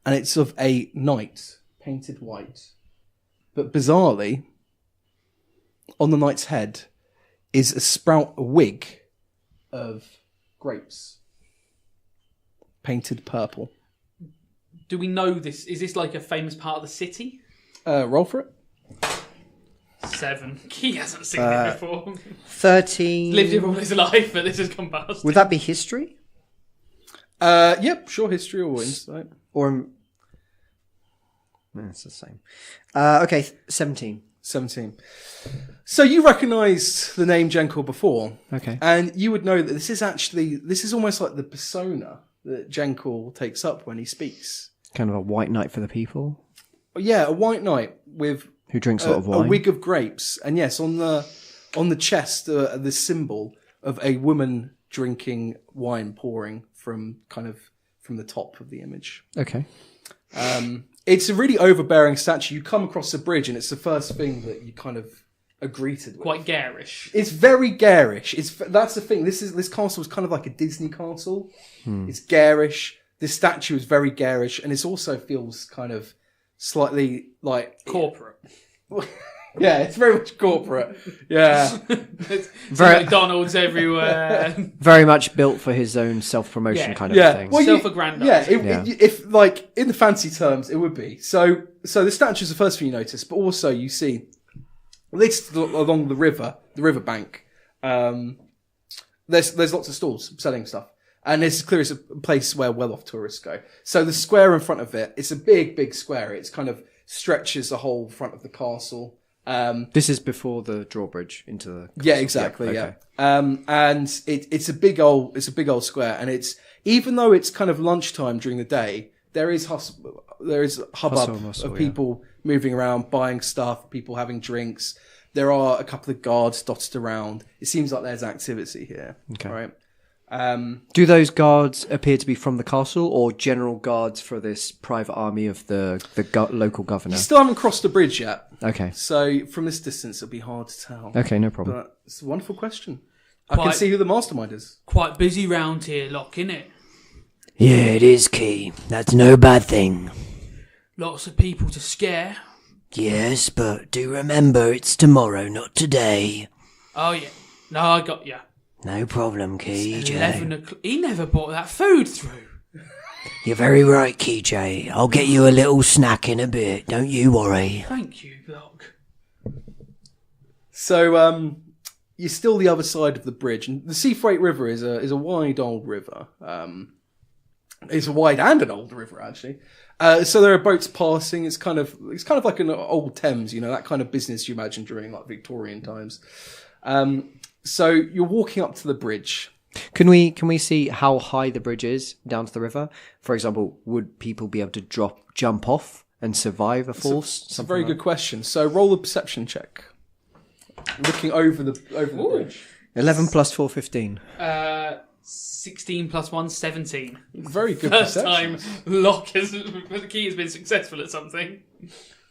and it's of a knight painted white. But bizarrely, on the knight's head is a wig of grapes painted purple. Do we know this? Is this like a famous part of the city? Roll for it. 7. He hasn't seen it before. 13. Lived here all his life, but this has come past. Would that be history? Yep, sure, history or insight. Or... No, it's the same. Okay, 17. 17. So you recognised the name Jenkor before. Okay. And you would know that this is almost like the persona that Jenkor takes up when he speaks. Kind of a white knight for the people. Yeah, a white knight with... Who drinks a lot of wine. A wig of grapes. And yes, on the chest, the symbol of a woman drinking wine pouring from the top of the image. Okay. It's a really overbearing statue. You come across a bridge and it's the first thing that you kind of are greeted with. Quite garish. It's very garish. That's the thing. This castle is kind of like a Disney castle. It's garish. This statue is very garish, and it also feels kind of slightly like corporate. Yeah, it's very much corporate. Yeah. Very McDonald's everywhere. Very much built for his own self-promotion kind of thing. Well, self-aggrandizing. If like in the fancy terms, it would be. So the statue is the first thing you notice, but also you see this along the river bank. There's lots of stalls selling stuff. And it's clear it's a place where well-off tourists go. So the square in front of it, it's a big, big square. It's kind of stretches the whole front of the castle. This is before the drawbridge into the castle. Yeah, exactly. Yeah. Okay. And it's a big old square, and it's, even though it's kind of lunchtime during the day, there is hubbub of people moving around, buying stuff, people having drinks. There are a couple of guards dotted around. It seems like there's activity here. Okay. Right. Do those guards appear to be from the castle, or general guards for this private army of the local governor? You still haven't crossed the bridge yet. Okay. So from this distance, it'll be hard to tell. Okay, no problem. But it's a wonderful question. I can see who the mastermind is. Quite busy round here, Locke, innit? Yeah, it is, Key. That's no bad thing. Lots of people to scare. Yes, but do remember it's tomorrow, not today. Oh, yeah. No, I got you. No problem, Key. 11 o'clock. He never brought that food through. You're very right, KJ. I'll get you a little snack in a bit. Don't you worry. Thank you, Locke. So, you're still the other side of the bridge, and the Seathwaite River is a wide old river. It's a wide and an old river, actually. So there are boats passing. It's kind of like an old Thames, that kind of business you imagine during like Victorian times. So you're walking up to the bridge. Can we see how high the bridge is down to the river? For example, would people be able to jump off and survive a fall? It's a very good question. So roll a perception check. looking over the bridge. 11 plus 4, 15. 16 plus 1, 17. Very good First perception. time the key has been successful at something.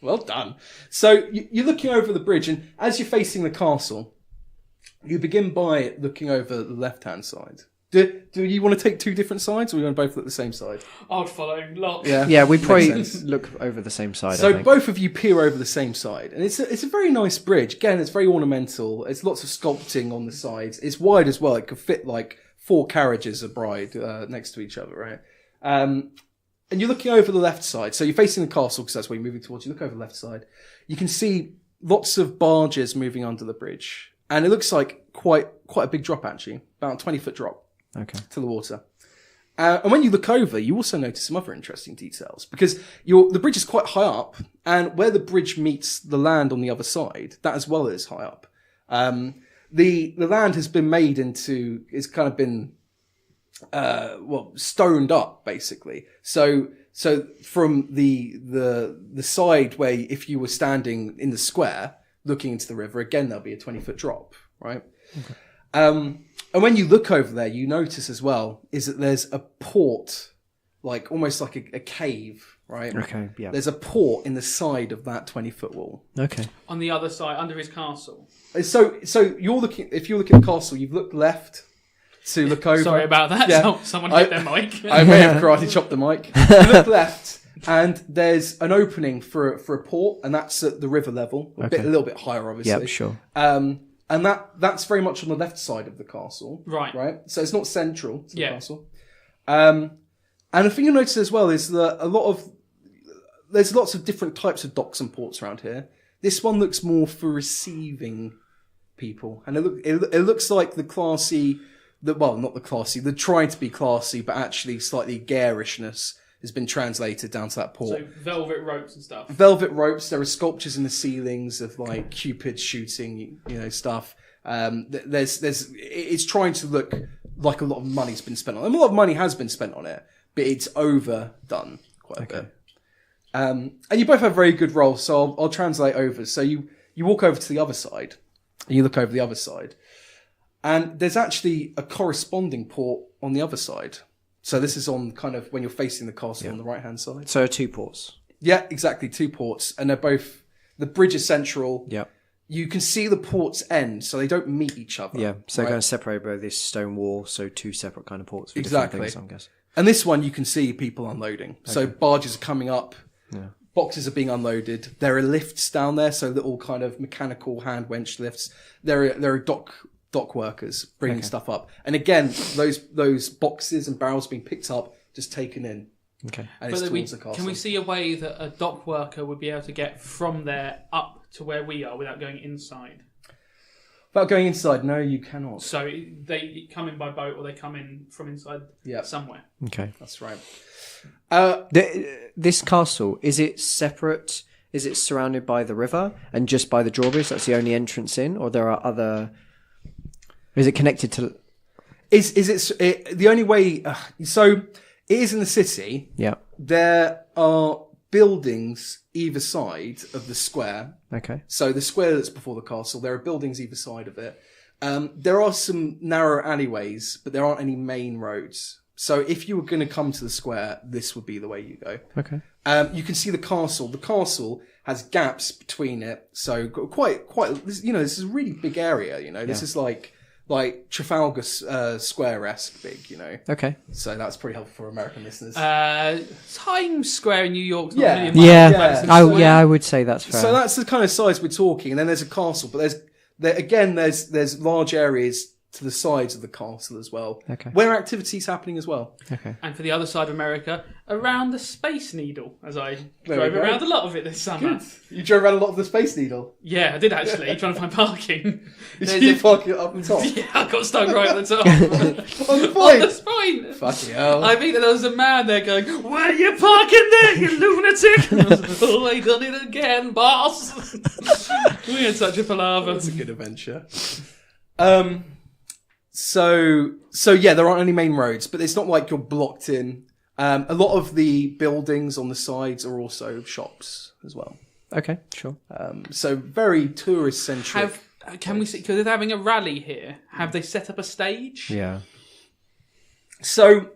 Well done. So you're looking over the bridge, and as you're facing the castle, you begin by looking over the left-hand side. Do you want to take two different sides, or you want to both look at the same side? I'd follow Locke. Yeah, we probably sense. look over the same side, I So think. both of you peer over the same side, and it's a very nice bridge. Again, it's very ornamental. It's lots of sculpting on the sides. It's wide as well. It could fit like 4 carriages of bride next to each other, right? And you're looking over the left side. So you're facing the castle because that's where you're moving towards. You look over the left side. You can see lots of barges moving under the bridge, and it looks like quite a big drop actually, about a 20-foot drop. Okay. To the water. And when you look over, you also notice some other interesting details because the bridge is quite high up, and where the bridge meets the land on the other side, that as well is high up. The land has been made into, it's kind of been, stoned up basically. So from the side where if you were standing in the square looking into the river, again there'll be a 20-foot drop, right? Okay. And when you look over there, you notice as well is that there's a port, like almost like a cave, right? Okay, yeah. There's a port in the side of that 20-foot wall. Okay. On the other side, under his castle. So you're looking. If you're looking at the castle, you've looked left to look over. Sorry about that. Yeah. Someone hit their mic. I may have karate chopped the mic. You look left, and there's an opening for a port, and that's at the river level, a little bit higher, obviously. Yep, sure. And that's very much on the left side of the castle. Right. So it's not central to the Yeah. castle. And the thing you'll notice as well is that there's lots of different types of docks and ports around here. This one looks more for receiving people. And it looks like the trying to be classy, but actually slightly garishness has been translated down to that port. So velvet ropes and stuff. Velvet ropes. There are sculptures in the ceilings of like Cupid shooting, stuff. It's trying to look like a lot of money's been spent on it. And a lot of money has been spent on it, but it's overdone quite a bit. And you both have very good roles, so I'll translate over. So you walk over to the other side, and you look over the other side, and there's actually a corresponding port on the other side. So this is on kind of when you're facing the castle on the right-hand side. So 2 ports. Yeah, exactly. 2 ports. And they're both, the bridge is central. Yeah. You can see the ports end, so they don't meet each other. Yeah, so right? kind of separated by this stone wall, so 2 separate kind of ports for Exactly. different things, I guess. And this one, you can see people unloading. Okay. So barges are coming up. Yeah. Boxes are being unloaded. There are lifts down there, so little kind of mechanical hand winch lifts. There are dock workers bringing stuff up. And again, those boxes and barrels being picked up, just taken in. Okay. And it's towards the castle. Can we see a way that a dock worker would be able to get from there up to where we are without going inside? Without going inside, no, you cannot. So they come in by boat or they come in from inside somewhere. Okay. That's right. This castle, is it separate? Is it surrounded by the river and just by the drawbridge? That's the only entrance in, or there are other... Is it connected to... Is it the only way... so it is in the city. Yeah. There are buildings either side of the square. Okay. So the square that's before the castle, there are buildings either side of it. There are some narrow alleyways, but there aren't any main roads. So if you were going to come to the square, this would be the way you go. Okay. You can see the castle. The castle has gaps between it. So quite, this is a really big area, This is like Trafalgar Square-esque big, Okay. So that's pretty helpful for American listeners. Times Square in New York's not Yeah. a million miles away from the square. I would say that's fair. So that's the kind of size we're talking. And then there's a castle, but there's large areas to the sides of the castle as well, where activity's happening as well. Okay. And for the other side of America, around the Space Needle, as I There drove we go. around a lot of it this summer. Good. You drove around a lot of the Space Needle. Yeah, I did actually, trying to find parking. Did you park it up the top? Yeah, I got stuck right at the top. On the On point? the spine. Fucking hell. I think that there was a man there going, "Why are you parking there, you lunatic?" And I was like, "Oh, I done it again, boss." We had such a palaver. That's a good adventure. So yeah, there aren't any main roads, but it's not like you're blocked in. A lot of the buildings on the sides are also shops as well. Okay, sure. So very tourist centric. Can we see? Because they're having a rally here. Have they set up a stage? Yeah. So,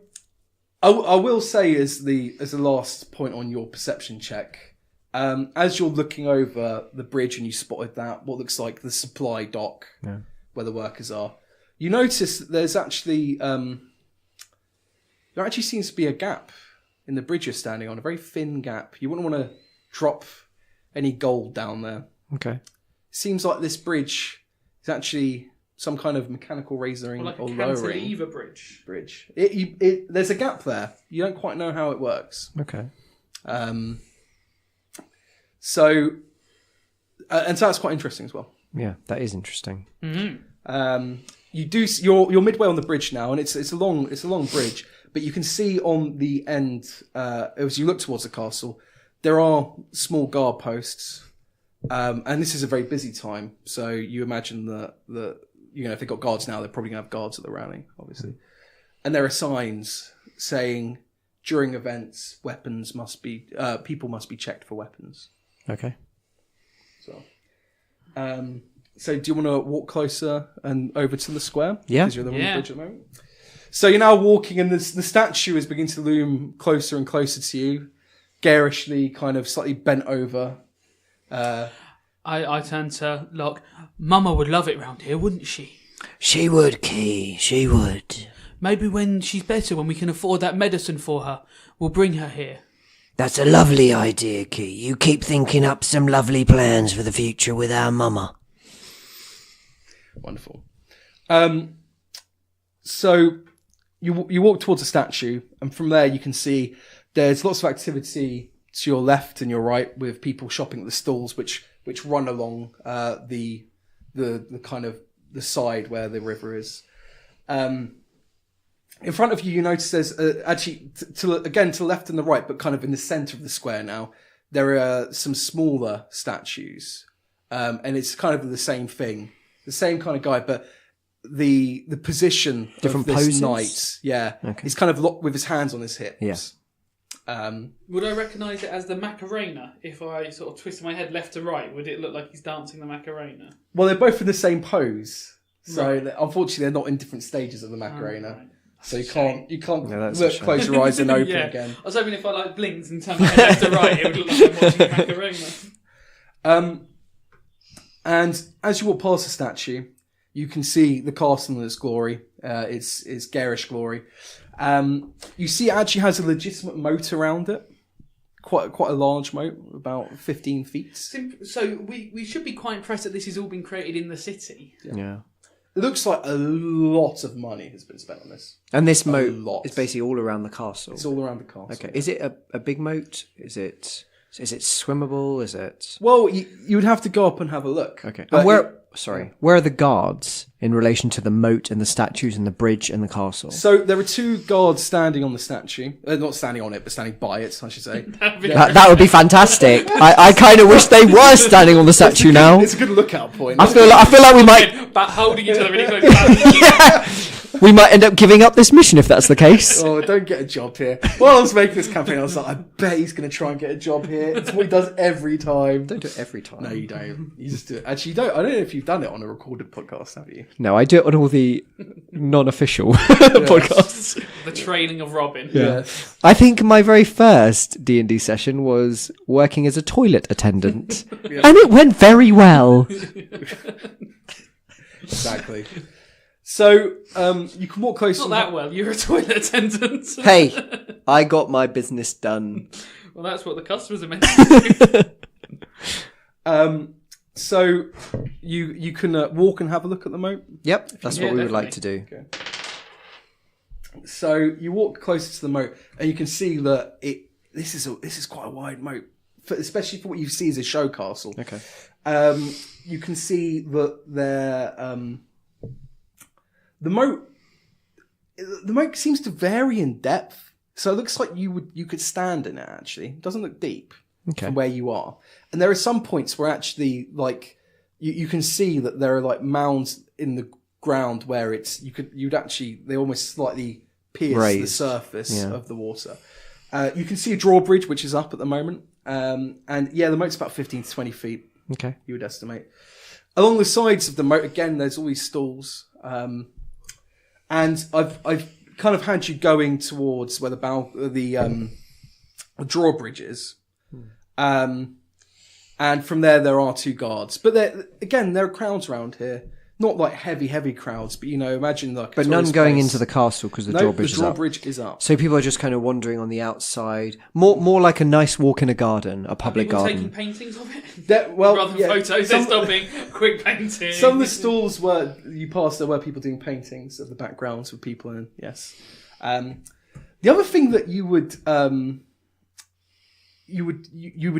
I will say as the last point on your perception check, as you're looking over the bridge and you spotted that what looks like the supply dock where the workers are, you notice that there's actually there actually seems to be a gap in the bridge you're standing on, a very thin gap. You wouldn't want to drop any gold down there. Okay. Seems like this bridge is actually some kind of mechanical raising Or like a or lowering cantilever bridge. There's a gap there. You don't quite know how it works. Okay. So that's quite interesting as well. Yeah, that is interesting. You're midway on the bridge now, and it's a long bridge. But you can see on the end, as you look towards the castle, there are small guard posts, and this is a very busy time. So you imagine that if they've got guards now, they're probably going to have guards at the rally, obviously. And there are signs saying during events, people must be checked for weapons. Okay. So do you want to walk closer and over to the square? Yeah. Because you're on the bridge at the moment. So you're now walking, and the statue is beginning to loom closer and closer to you, garishly, kind of slightly bent over. I turn to Locke. Mama would love it round here, wouldn't she? She would, Key. She would. Maybe when she's better, when we can afford that medicine for her, we'll bring her here. That's a lovely idea, Key. You keep thinking up some lovely plans for the future with our mama. Wonderful. So you walk towards the statue, and from there you can see there's lots of activity to your left and your right with people shopping at the stalls, which run along the kind of the side where the river is. In front of you, you notice there's actually to the left and the right, but kind of in the centre of the square now, there are some smaller statues, and it's kind of the same thing, the same kind of guy, but the position Different of this poses? knight, Okay. he's kind of locked with his hands on his hips. Yeah. Would I recognise it as the Macarena? If I sort of twisted my head left to right, would it look like he's dancing the Macarena? Well, they're both in the same pose, so Right. unfortunately they're not in different stages of the Macarena. Right. So you can't Yeah, that's a look, shame. close your eyes and open Yeah. again. I was hoping if I blinked and turned my head left to right, it would look like I'm watching the Macarena. And as you walk past the statue, you can see the castle in its glory, its garish glory. You see it actually has a legitimate moat around it, quite a large moat, about 15 feet. So we should be quite impressed that this has all been created in the city. Yeah. It looks like a lot of money has been spent on this. And this moat lot. is basically all around the castle. It's all around the castle. Okay. Is it a big moat? Is it swimmable? Is it? Well, you would have to go up and have a look. Okay. But And where are the guards in relation to the moat and the statues and the bridge and the castle? So there are two guards standing on the statue. Not standing on it, but standing by it, I should say. That would be fantastic. I kind of wish they were standing on the statue now. It's a good lookout point. I feel like we might But holding each other really close. we might end up giving up this mission if that's the case. Oh, don't get a job here. While I was making this campaign, I was like, I bet he's going to try and get a job here. It's what he does every time. Don't do it every time. No, you don't. You just do it. Actually, you don't. I don't know if you've done it on a recorded podcast, have you? No, I do it on all the non-official podcasts. The training of Robin. Yes. I think my very first D&D session was working as a toilet attendant, and it went very well. Exactly. So, you can walk close. Not that well. You're a toilet attendant. Hey, I got my business done. Well, that's what the customers are meant to do. So, you can walk and have a look at the moat. Yep, that's Yeah, what we would like to do. Okay. So you walk closer to the moat, and you can see that this is quite a wide moat, especially for what you see as a show castle. Okay. You can see that the moat seems to vary in depth, so it looks like you could stand in it. Actually, it doesn't look deep from where you are, and there are some points where actually like you can see that there are like mounds in the ground where they almost slightly pierce the surface of the water. You can see a drawbridge which is up at the moment, and the moat's about 15 to 20 feet Okay. You would estimate. Along the sides of the moat, again, there's all these stalls. And I've kind of had you going towards where the drawbridge is. And from there are 2 guards. But there are crowds around here. Not like heavy crowds, but imagine like. But none going into the castle because the drawbridge is up. The drawbridge is up. So people are just kind of wandering on the outside. More like a nice walk in a garden, a public people garden. taking paintings of it? Rather than photos, they're stopping. Quick painting. Some of the stalls where you passed, there were people doing paintings of the backgrounds with people in. Yes. The other thing that you would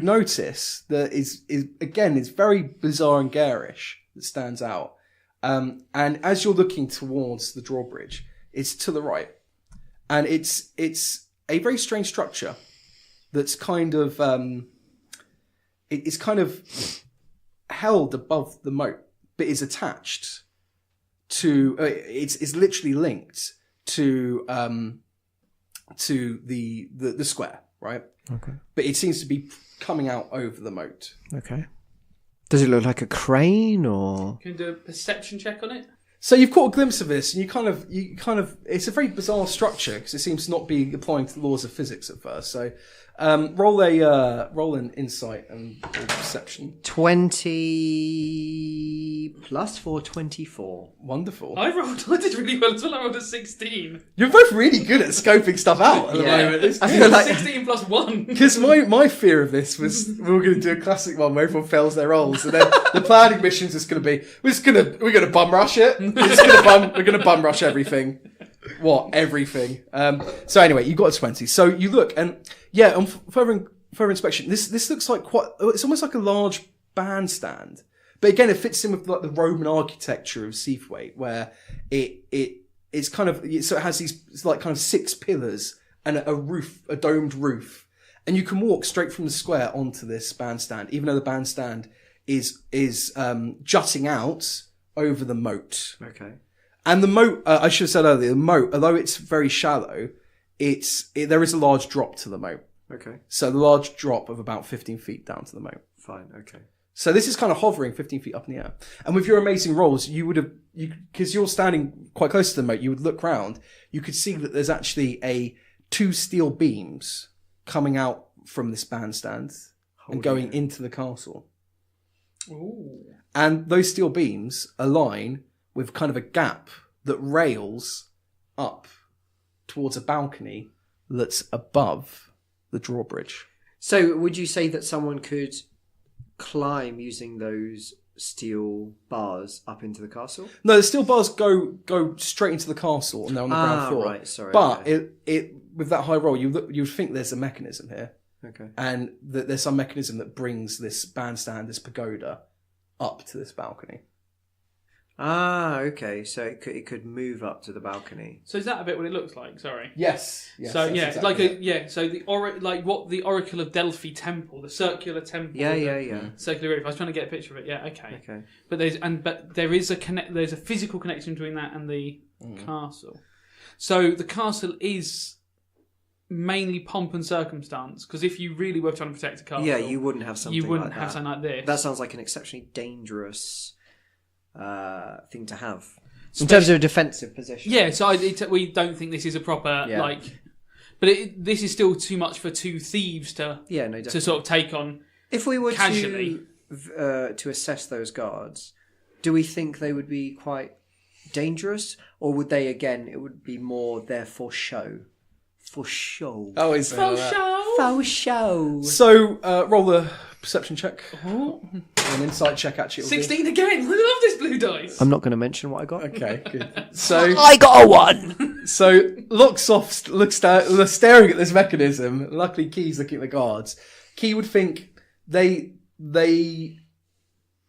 notice that is again is very bizarre and garish that stands out. And as you're looking towards the drawbridge, it's to the right, and it's a very strange structure that's kind of it's kind of held above the moat, but is attached to it's literally linked to the square, right? Okay. But it seems to be coming out over the moat. Okay. Does it look like a crane or? Can you do a perception check on it? So you've caught a glimpse of this, and you kind of, it's a very bizarre structure because it seems to not be applying to the laws of physics at first. So, roll an insight and perception. 20 plus 4, 24. Wonderful. I did really well as well. I rolled a 16. You're both really good at scoping stuff out at the moment. It's I good. feel like 16 plus 1. Because my fear of this was we were going to do a classic one where everyone fails their rolls, and then the planning mission's just going to be we're going to bum rush it. We're going to bum rush everything. What everything? So anyway, you got a 20. So you look, and on further inspection, this looks like it's almost like a large bandstand. But again, it fits in with like the Roman architecture of Seathwaite, where it's kind of so it has these like kind of 6 pillars and a roof, a domed roof, and you can walk straight from the square onto this bandstand, even though the bandstand is jutting out over the moat. Okay. And the moat, I should have said earlier, the moat, although it's very shallow, there is a large drop to the moat. Okay. So the large drop of about 15 feet down to the moat. Fine. Okay. So this is kind of hovering 15 feet up in the air. And with your amazing rolls, because you're standing quite close to the moat, you would look round, you could see that there's actually 2 steel beams coming out from this bandstand and going into the castle. Ooh. And those steel beams align with kind of a gap that rails up towards a balcony that's above the drawbridge. So would you say that someone could climb using those steel bars up into the castle? No, the steel bars go straight into the castle and they're on the ground floor. Right, sorry. But okay. it with that high roll, you would think there's a mechanism here. Okay. And that there's some mechanism that brings this bandstand, this pagoda, up to this balcony. Okay. So it could move up to the balcony. So is that a bit what it looks like? Sorry. Yes. So that's yeah, exactly like it. So the Oracle of Delphi temple, the circular temple. Yeah. Circular roof. I was trying to get a picture of it. Yeah. Okay. Okay. But there is there's a physical connection between that and the castle. So the castle is mainly pomp and circumstance, because if you really were trying to protect a castle, you wouldn't have something. something like this. That sounds like an exceptionally dangerous thing to have in terms of a defensive position. Yeah, so we don't think this is a proper but this is still too much for 2 thieves to sort of take on. If we were casually to assess those guards, do we think they would be quite dangerous, or would they it would be more there for show? For show. Oh, it's Faux show. For show. So roll the perception check. An insight check, actually. 16 again. I love this blue dice. I'm not going to mention what I got. Okay, good. So I got a 1. So Locksoft looks staring at this mechanism. Luckily, Key's looking at the guards. Key would think they're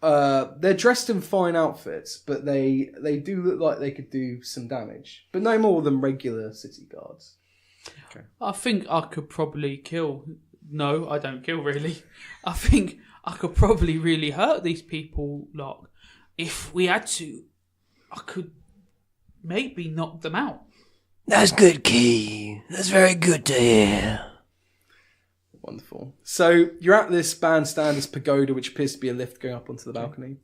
dressed in fine outfits, but they do look like they could do some damage, but no more than regular city guards. I think I could probably kill. No, I don't kill really. I think I could probably really hurt these people. Like, if we had to, I could maybe knock them out. That's good, Key. That's very good to hear. Wonderful. So you're at this bandstand, this pagoda, which appears to be a lift going up onto the balcony.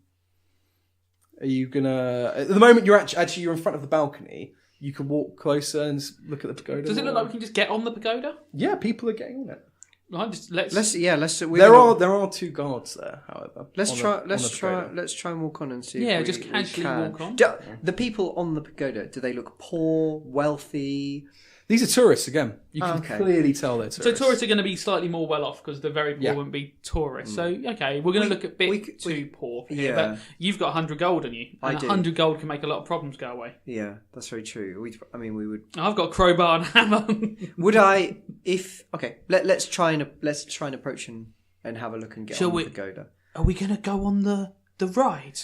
Are you gonna? At the moment, you're actually you're in front of the balcony. You can walk closer and look at the pagoda. Does it look like we can just get on the pagoda? Yeah, people are getting on it. Right, let's. There are 2 guards there, however. Let's try and walk on and see. Yeah, if just we casually can. walk on. The people on the pagoda, do they look poor, wealthy? These are tourists again. You can Okay. clearly tell they're tourists. So tourists are going to be slightly more well off because the very poor wouldn't be tourists. So okay, we're going to look a bit too poor for here. Yeah. But you've got 100 gold on you, and I do. 100 gold can make a lot of problems go away. Yeah, that's very true. We would. I've got a crowbar and hammer. Would I? If okay, let's try and approach and have a look and get Shall on we- the pagoda. Are we going to go on the ride?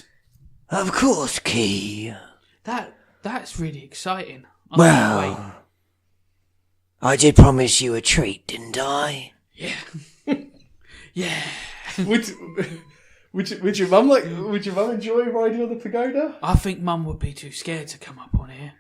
Of course, Key. That's really exciting. I Well, can't wait. I did promise you a treat, didn't I? Yeah. Would your mum enjoy riding on the pagoda? I think Mum would be too scared to come up on here.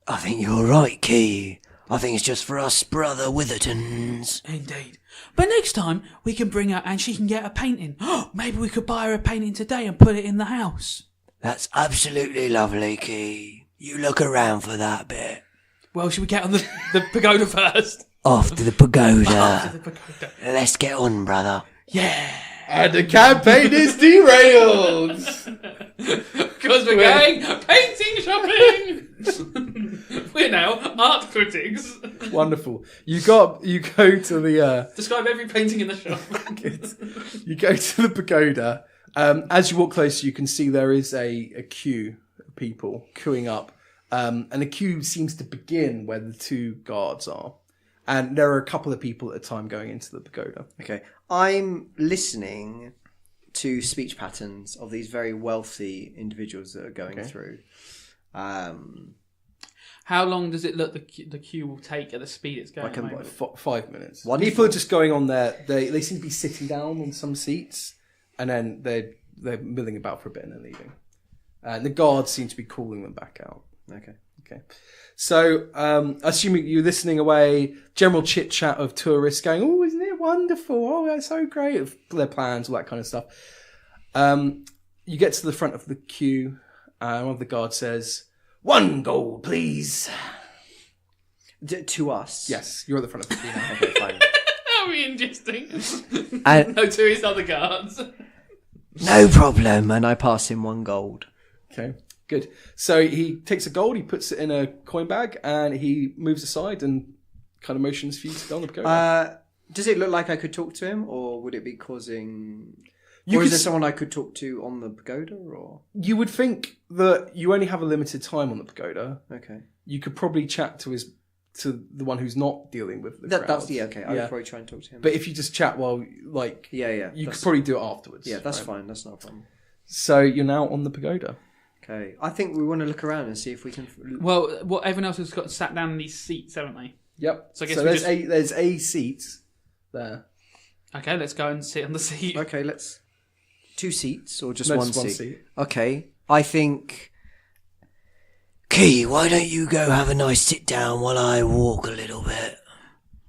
I think you're right, Key. I think it's just for us brother Withertons. Indeed. But next time we can bring her and she can get a painting. Maybe we could buy her a painting today and put it in the house. That's absolutely lovely, Key. You look around for that bit. Well, should we get on the pagoda first? Off to the pagoda. After the pagoda. Let's get on, brother. Yeah. And the campaign is derailed. Because we're going painting shopping. We're now art critics. Wonderful. You go to the. Describe every painting in the shop. You go to the pagoda. As you walk closer, you can see there is a queue of people queuing up. And the queue seems to begin where the 2 guards are. And there are a couple of people at a time going into the pagoda. Okay, I'm listening to speech patterns of these very wealthy individuals that are going through. How long does it look the queue will take at the speed it's going? Like 5 minutes. Wonderful. People are just going on there. They seem to be sitting down on some seats, and then they're milling about for a bit and then leaving. And the guards seem to be calling them back out. Okay. So, assuming you're listening away, general chit chat of tourists going, "Oh, isn't it wonderful? Oh, that's so great!" Of their plans, all that kind of stuff. You get to the front of the queue. One of the guards says, "1 gold, please." To us? Yes, you're at the front of the queue now. Okay, fine. That'll be interesting. And- No, to his other guards. No problem. And I pass him 1 gold. Okay, good. So he takes a gold, he puts it in a coin bag, and he moves aside and kind of motions for you to go on the pagoda. Does it look like I could talk to him, or would it be causing... You or is could there someone I could talk to on the pagoda, or... You would think that you only have a limited time on the pagoda. Okay. You could probably chat to the one who's not dealing with the crowd. That's okay. I would probably try and talk to him. But if you just chat while, like... Yeah. You could probably do it afterwards. Yeah, that's right? fine. That's not a problem. So you're now on the pagoda. Okay. I think we want to look around and see if we can... Well, everyone else has got sat down in these seats, haven't they? Yep. So I guess there's a seat there. Okay, let's go and sit on the seat. Okay, let's... 2 seats or just No, one just one seat? seat. Okay. I think... Key, why don't you go have a nice sit down while I walk a little bit?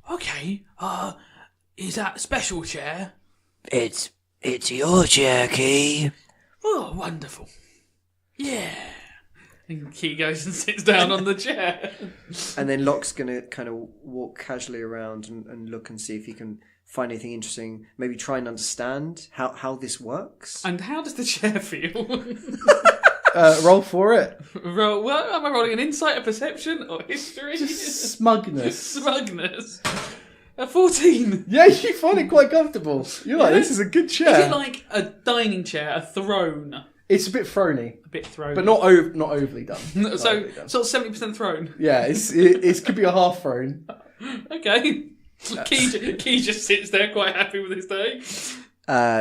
Okay. Is that a special chair? It's your chair, Key. Oh, wonderful. Yeah. And Key goes and sits down on the chair. And then Locke's going to kind of walk casually around and look and see if he can find anything interesting. Maybe try and understand how this works. And how does the chair feel? Roll for it. Well, am I rolling an insight, a perception, or history? Smugness. Smugness. A 14. Yeah, you find it quite comfortable. You're like, this is a good chair. Is it like a dining chair, a throne? It's a bit throny, A bit throne. but not overly done. Not So, overly done. sort of 70% throne. Yeah, it could be a half throne. Okay. Key just sits there quite happy with his day.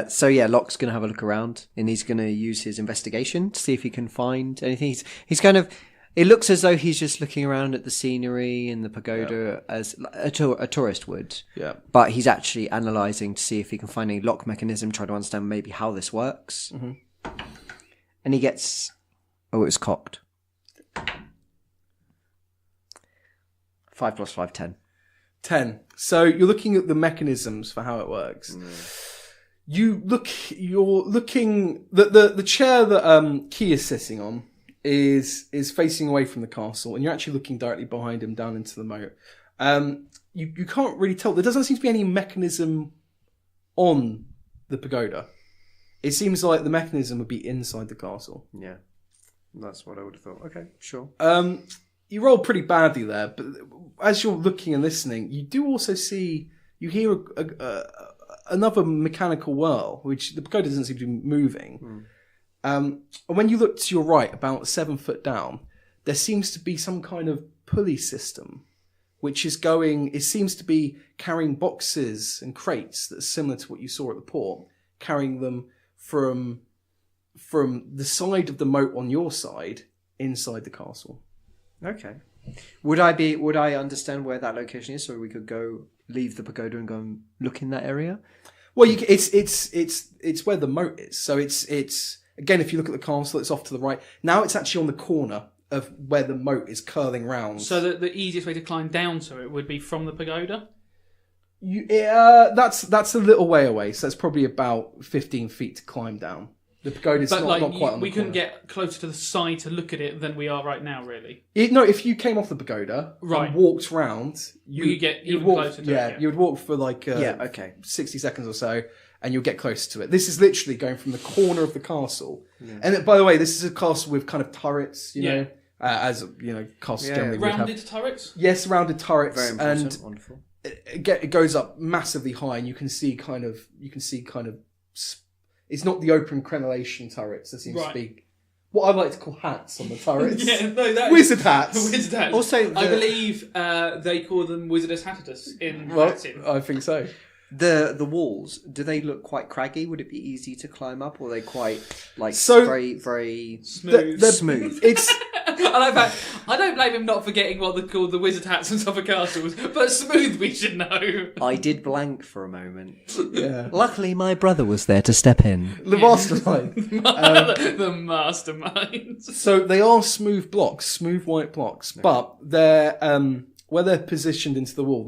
So yeah, Locke's going to have a look around and he's going to use his investigation to see if he can find anything. He's kind of... It looks as though he's just looking around at the scenery and the pagoda as a tourist would. Yeah. But he's actually analysing to see if he can find any lock mechanism, try to understand maybe how this works. Mm-hmm. And he gets... Oh, it was cocked. 5 + 5, 10. 10. So you're looking at the mechanisms for how it works. You're looking the chair that Key is sitting on is facing away from the castle, and you're actually looking directly behind him down into the moat. You can't really tell. There doesn't seem to be any mechanism on the pagoda. It seems like the mechanism would be inside the castle. Yeah, that's what I would have thought. Okay, sure. You rolled pretty badly there, but as you're looking and listening, you do also you hear another mechanical whirl, which the pagoda doesn't seem to be moving. And when you look to your right, about 7 foot down, there seems to be some kind of pulley system, which is it seems to be carrying boxes and crates that's similar to what you saw at the port, carrying them from the side of the moat on your side inside the castle. Okay. Would I understand where that location is, so we could go leave the pagoda and go and look in that area? Well, it's where the moat is. So it's again, if you look at the castle, it's off to the right. Now it's actually on the corner of where the moat is curling round. So the easiest way to climb down to it would be from the pagoda? That's a little way away. So that's probably about 15 feet to climb down. The pagoda's not quite on the corner. We couldn't get closer to the side to look at it than we are right now, really. If you came off the pagoda and walked round, you'd get even walk, closer to it. You would walk for 60 seconds or so, and you'll get closer to it. This is literally going from the corner of the castle. Yeah. And by the way, this is a castle with kind of turrets, you know, as castles generally would have. Rounded turrets? Yes, rounded turrets. Very important. And wonderful. It goes up massively high, and you can see kind of. It's not the open crenellation turrets. There seems to be what I like to call hats on the turrets. Wizard hats. Wizard hats. Also, I believe they call them Wizardus Hattatus in Latin. I think so. The walls, do they look quite craggy? Would it be easy to climb up, or are they quite very, very smooth? They're smooth. It's. I like that. I don't blame him not forgetting what they're called, the wizard hats and Suffolk castles, but smooth we should know. I did blank for a moment. Yeah. Luckily, my brother was there to step in. The mastermind. The mastermind. So they are smooth blocks, smooth white blocks, but they're where they're positioned into the wall.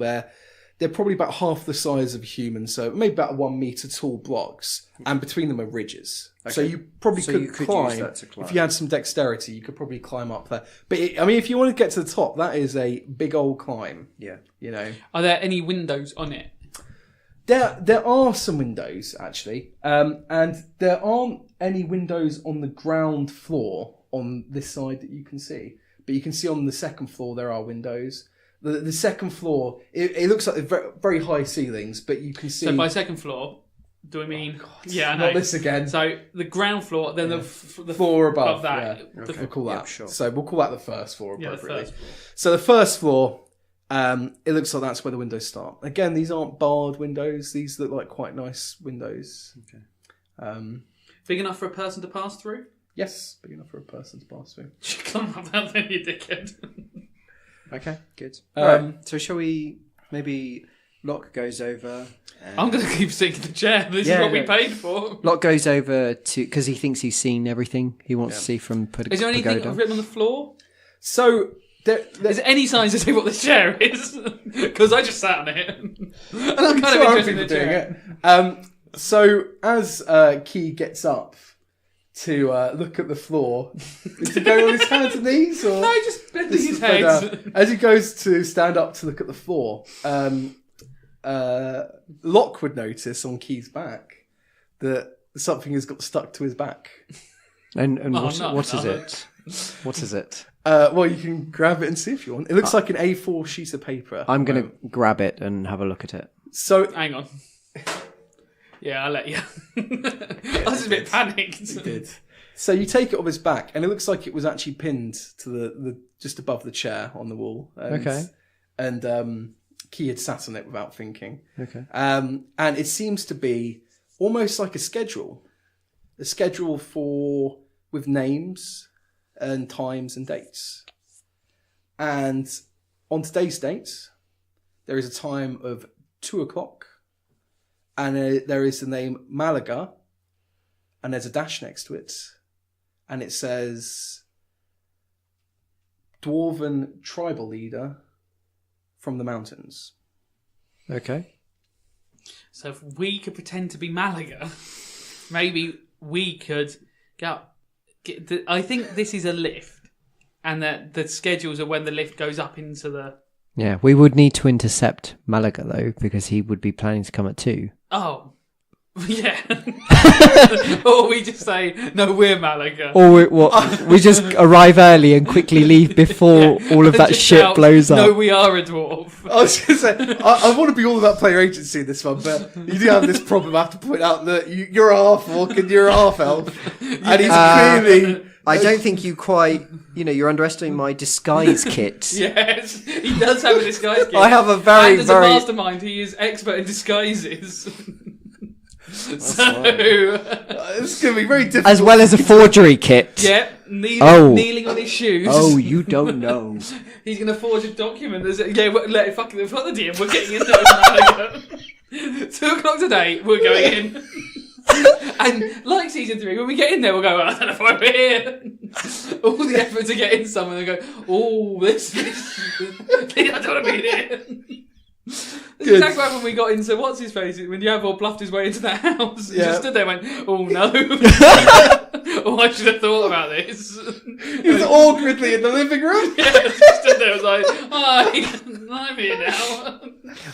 They're probably about half the size of a human, so maybe about 1 meter tall blocks, and between them are ridges. Okay. So you probably could climb, use that to climb. If you had some dexterity, you could probably climb up there. But if you want to get to the top, that is a big old climb. Yeah, Are there any windows on it? There are some windows actually, and there aren't any windows on the ground floor on this side that you can see. But you can see on the second floor there are windows. The second floor, it looks like very, very high ceilings, but you can see. So by second floor, do we mean? Yeah, I know. Not this again. So the ground floor, then the floor above that. Yeah. Okay. We'll call that. Sure. So we'll call that the first floor appropriately. Yeah, the first floor. So the first floor, it looks like that's where the windows start. Again, these aren't barred windows. These look like quite nice windows. Okay. Big enough for a person to pass through? Yes, big enough for a person to pass through. Come up that then, you dickhead. Okay, good. Right. So shall we maybe Locke goes over... I'm going to keep sitting in the chair. This is what we paid for. Locke goes over to... Because he thinks he's seen everything he wants to see from Pagoda. Is there anything written on the floor? So... Is there any signs to say what this chair is? Because I just sat on it. And I'm kind of interested in the chair. So as Key gets up to look at the floor, is he going on his hands and knees? Or no, just bending his head. As he goes to stand up to look at the floor, Locke would notice on Key's back that something has got stuck to his back. And what is it? What is it? Well, you can grab it and see if you want. It looks like an A4 sheet of paper. I'm going to grab it and have a look at it. So hang on. Yeah, I'll let you. I was just a bit panicked. He did. So you take it off his back, and it looks like it was actually pinned to the just above the chair on the wall. Okay. And Key had sat on it without thinking. Okay. And it seems to be almost like a schedule with names and times and dates. And on today's date, there is a time of 2:00. And there is the name Malaga, and there's a dash next to it, and it says Dwarven tribal leader from the mountains. Okay. So if we could pretend to be Malaga, maybe we could I think this is a lift, and that the schedules are when the lift goes up into the... Yeah, we would need to intercept Malaga, though, because he would be planning to come at 2. Oh. Yeah. Or we just say, no, we're Malaga. Or we just arrive early and quickly leave before all of that Just shit shout, blows up. No, we are a dwarf. I was going to say, I want to be all about player agency in this one, but you do have this problem. I have to point out that you're a half-orc and you're a half-elf. And he's clearly... I don't think you quite... you're underestimating my disguise kit. Yes, he does have a disguise kit. I have a and very, as very... a mastermind, he is expert in disguises. So... It's going to be very difficult. As well as a forgery kit. Yeah, kneeling on his shoes. Oh, you don't know. He's going to forge a document. Fuck the DM. We're getting in there. 2 o'clock today, we're going in. And like season 3, when we get in there, we'll go, I don't know if I'm here. All the effort to get in somewhere and go, oh, this I don't want to be here. That's exactly like when we got into what's his face when Yavor bluffed his way into that house. He just stood there and went, oh no. Oh, I should have thought about this. He was awkwardly in the living room. Yeah, he stood there and was like, hi, I'm here now.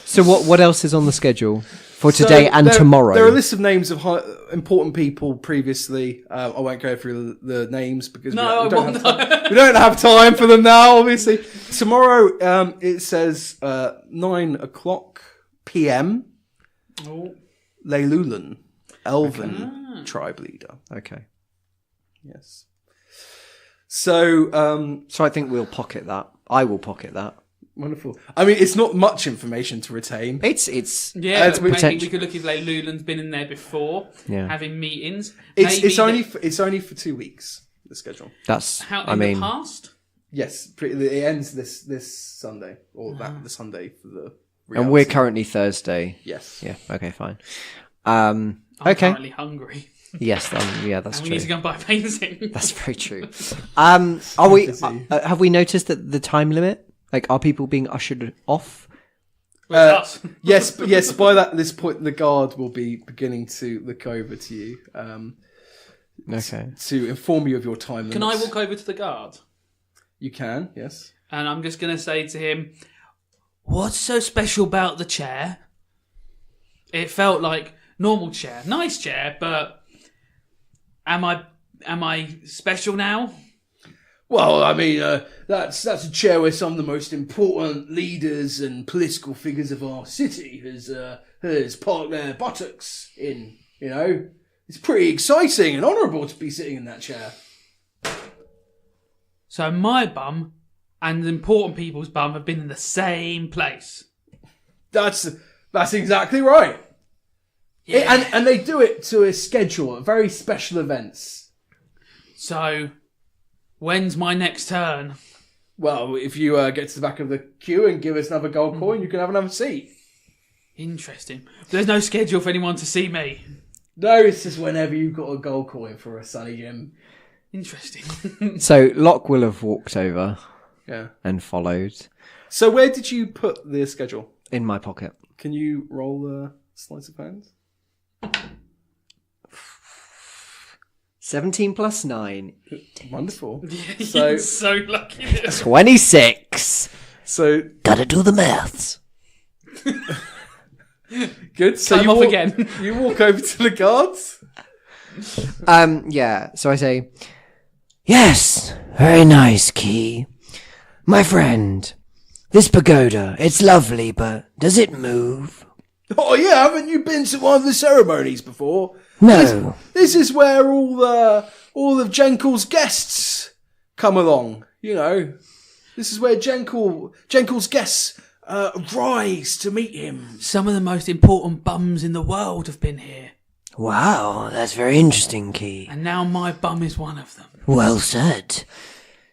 So what else is on the schedule for today and tomorrow? There are a list of names of important people previously. I won't go through the names because we don't have time for them now, obviously. Tomorrow, it says 9 o'clock p.m. Oh. Leilulan, Elven tribe leader. Okay. Yes. So I think we'll pocket that. I will pocket that. Wonderful. I mean, it's not much information to retain. It's but maybe we could look if like Lulan's been in there before, having meetings. It's only for 2 weeks. The schedule. That's the past. Yes, it ends this Sunday or the Sunday for the. And we're currently Thursday. Yes. Yeah. Okay. Fine. I'm okay. currently hungry. Yes. That's and true. We need to go and buy painting. That's very true. Are we? Have we noticed that the time limit? Like, are people being ushered off? Yes. By this point, the guard will be beginning to look over to you. Okay. To inform you of your time limits. Can I walk over to the guard? You can. Yes. And I'm just going to say to him, "What's so special about the chair? It felt like normal chair, nice chair, but am I special now?" Well, I mean, that's a chair where some of the most important leaders and political figures of our city has parked their buttocks in. It's pretty exciting and honourable to be sitting in that chair. So my bum and the important people's bum have been in the same place. That's exactly right. Yeah. And they do it to a schedule, very special events. So, when's my next turn? Well, if you get to the back of the queue and give us another gold coin, you can have another seat. Interesting. There's no schedule for anyone to see me. No, it's just whenever you've got a gold coin for a Sunny Jim. Interesting. So Locke will have walked over and followed. So where did you put the schedule? In my pocket. Can you roll a sleight of hand? 17 plus 9. Wonderful. You're so lucky. 26. So gotta do the maths. Good. So I'm off again. You walk over to the guards. Yeah. So I say, Yes, very nice, Key. My friend, this pagoda, it's lovely, but does it move? Oh yeah, haven't you been to one of the ceremonies before? No. This is where all of Jenkel's guests come along. This is where Jenkel's guests rise to meet him. Some of the most important bums in the world have been here. Wow, that's very interesting, Key. And now my bum is one of them. Well said.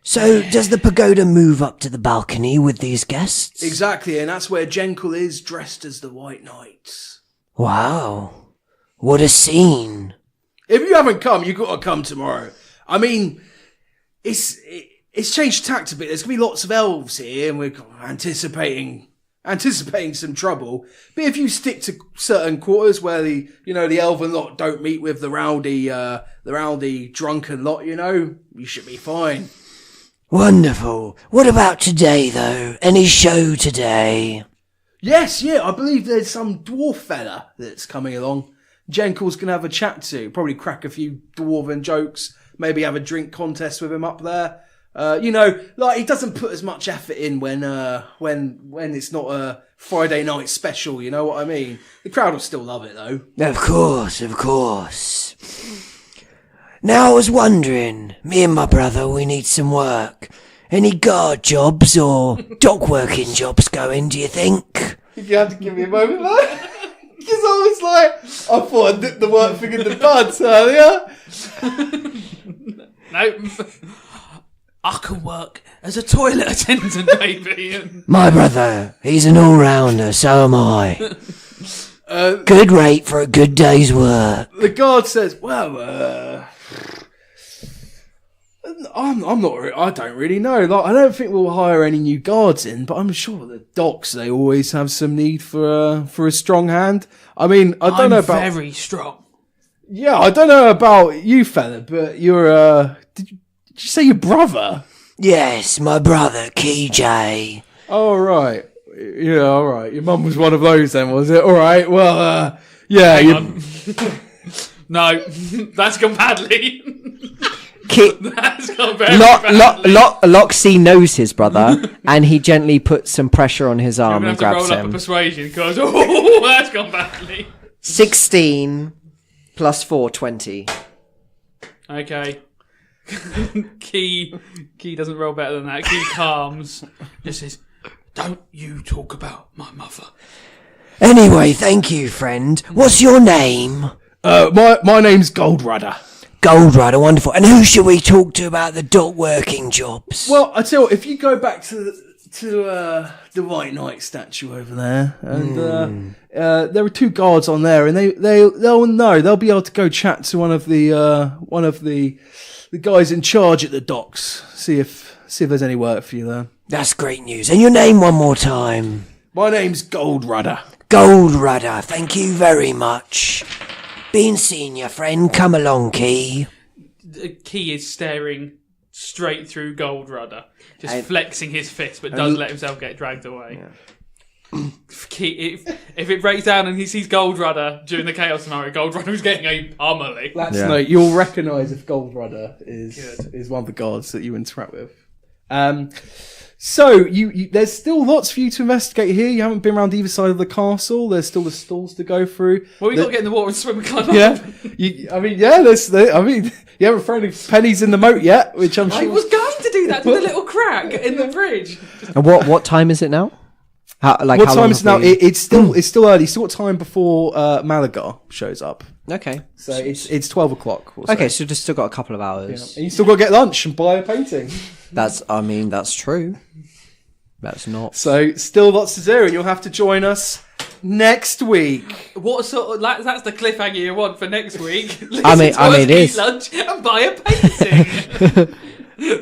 So, does the pagoda move up to the balcony with these guests? Exactly, and that's where Jenkel is, dressed as the White Knight. Wow. What a scene. If you haven't come, you've got to come tomorrow. I mean, it's changed tact a bit. There's going to be lots of elves here, and we're anticipating anticipating some trouble. But if you stick to certain quarters where the elven lot don't meet with the rowdy drunken lot, you should be fine. Wonderful. What about today, though? Any show today? Yes, yeah, I believe there's some dwarf fella that's coming along. Jenkel's going to have a chat to, probably crack a few dwarven jokes, maybe have a drink contest with him up there. He doesn't put as much effort in when it's not a Friday night special, you know what I mean? The crowd will still love it, though. Of course. Now I was wondering, me and my brother, we need some work. Any guard jobs or dock working jobs going, do you think? You have to give me a moment, man. Because I thought I'd nipped the work thing in the bud earlier. No. I can work as a toilet attendant, maybe. My brother, he's an all-rounder, so am I. Good rate for a good day's work. The guard says, well, I don't really know. I don't think we'll hire any new guards in, but I'm sure the docks, they always have some need for a strong hand. I mean, I don't know about... I'm very strong. Yeah, I don't know about you, fella, but you're, did you say your brother? Yes, my brother, KJ. Oh, right. Yeah, all right. Your mum was one of those then, was it? All right, well, yeah. Hang on. No, that's gone badly. That's gone very badly. Loxy knows his brother, and he gently puts some pressure on his arm I'm and going to have grabs to roll up a him. persuasion because, that's gone badly. 16 plus 4, 20. Okay. Key doesn't roll better than that. Key calms. Just says, don't you talk about my mother. Anyway, thank you, friend. What's your name? My name's Goldrudder. Goldrudder, wonderful. And who should we talk to about the dock working jobs? Well, I tell you what, if you go back to the White Knight statue over there, and there are 2 guards on there, and they'll know. They'll be able to go chat to one of the guys in charge at the docks. See if there's any work for you there. That's great news. And your name one more time. My name's Goldrudder. Goldrudder, thank you very much. Been seeing your friend. Come along, Key. Key is staring straight through Goldrudder, just flexing his fist, but does let himself get dragged away. Yeah. Key, if it breaks down and he sees Goldrudder during the chaos scenario, Goldrudder's getting a pummeling. No, you'll recognise if Goldrudder is one of the guards that you interact with. So you there's still lots for you to investigate here. You haven't been around either side of the castle. There's still the stalls to go through. Well, we got to get in the water and swim and climb yeah. up. You haven't thrown any pennies in the moat yet, which I'm sure. I was going to do that to the little crack in the bridge. And what time is it now? What time is it now? It's still early. Still got time before Malagar shows up. Okay. So it's 12 o'clock. Okay, so just still got a couple of hours. Yeah. And you still got to get lunch and buy a painting. That's true. That's not. So still lots to do, and you'll have to join us next week. What sort of that's the cliffhanger you want for next week? I mean, it is. Lunch and buy a painting.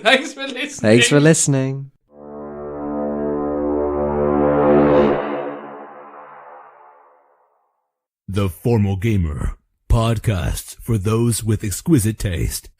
Thanks for listening. The Formal Gamer, podcast for those with exquisite taste.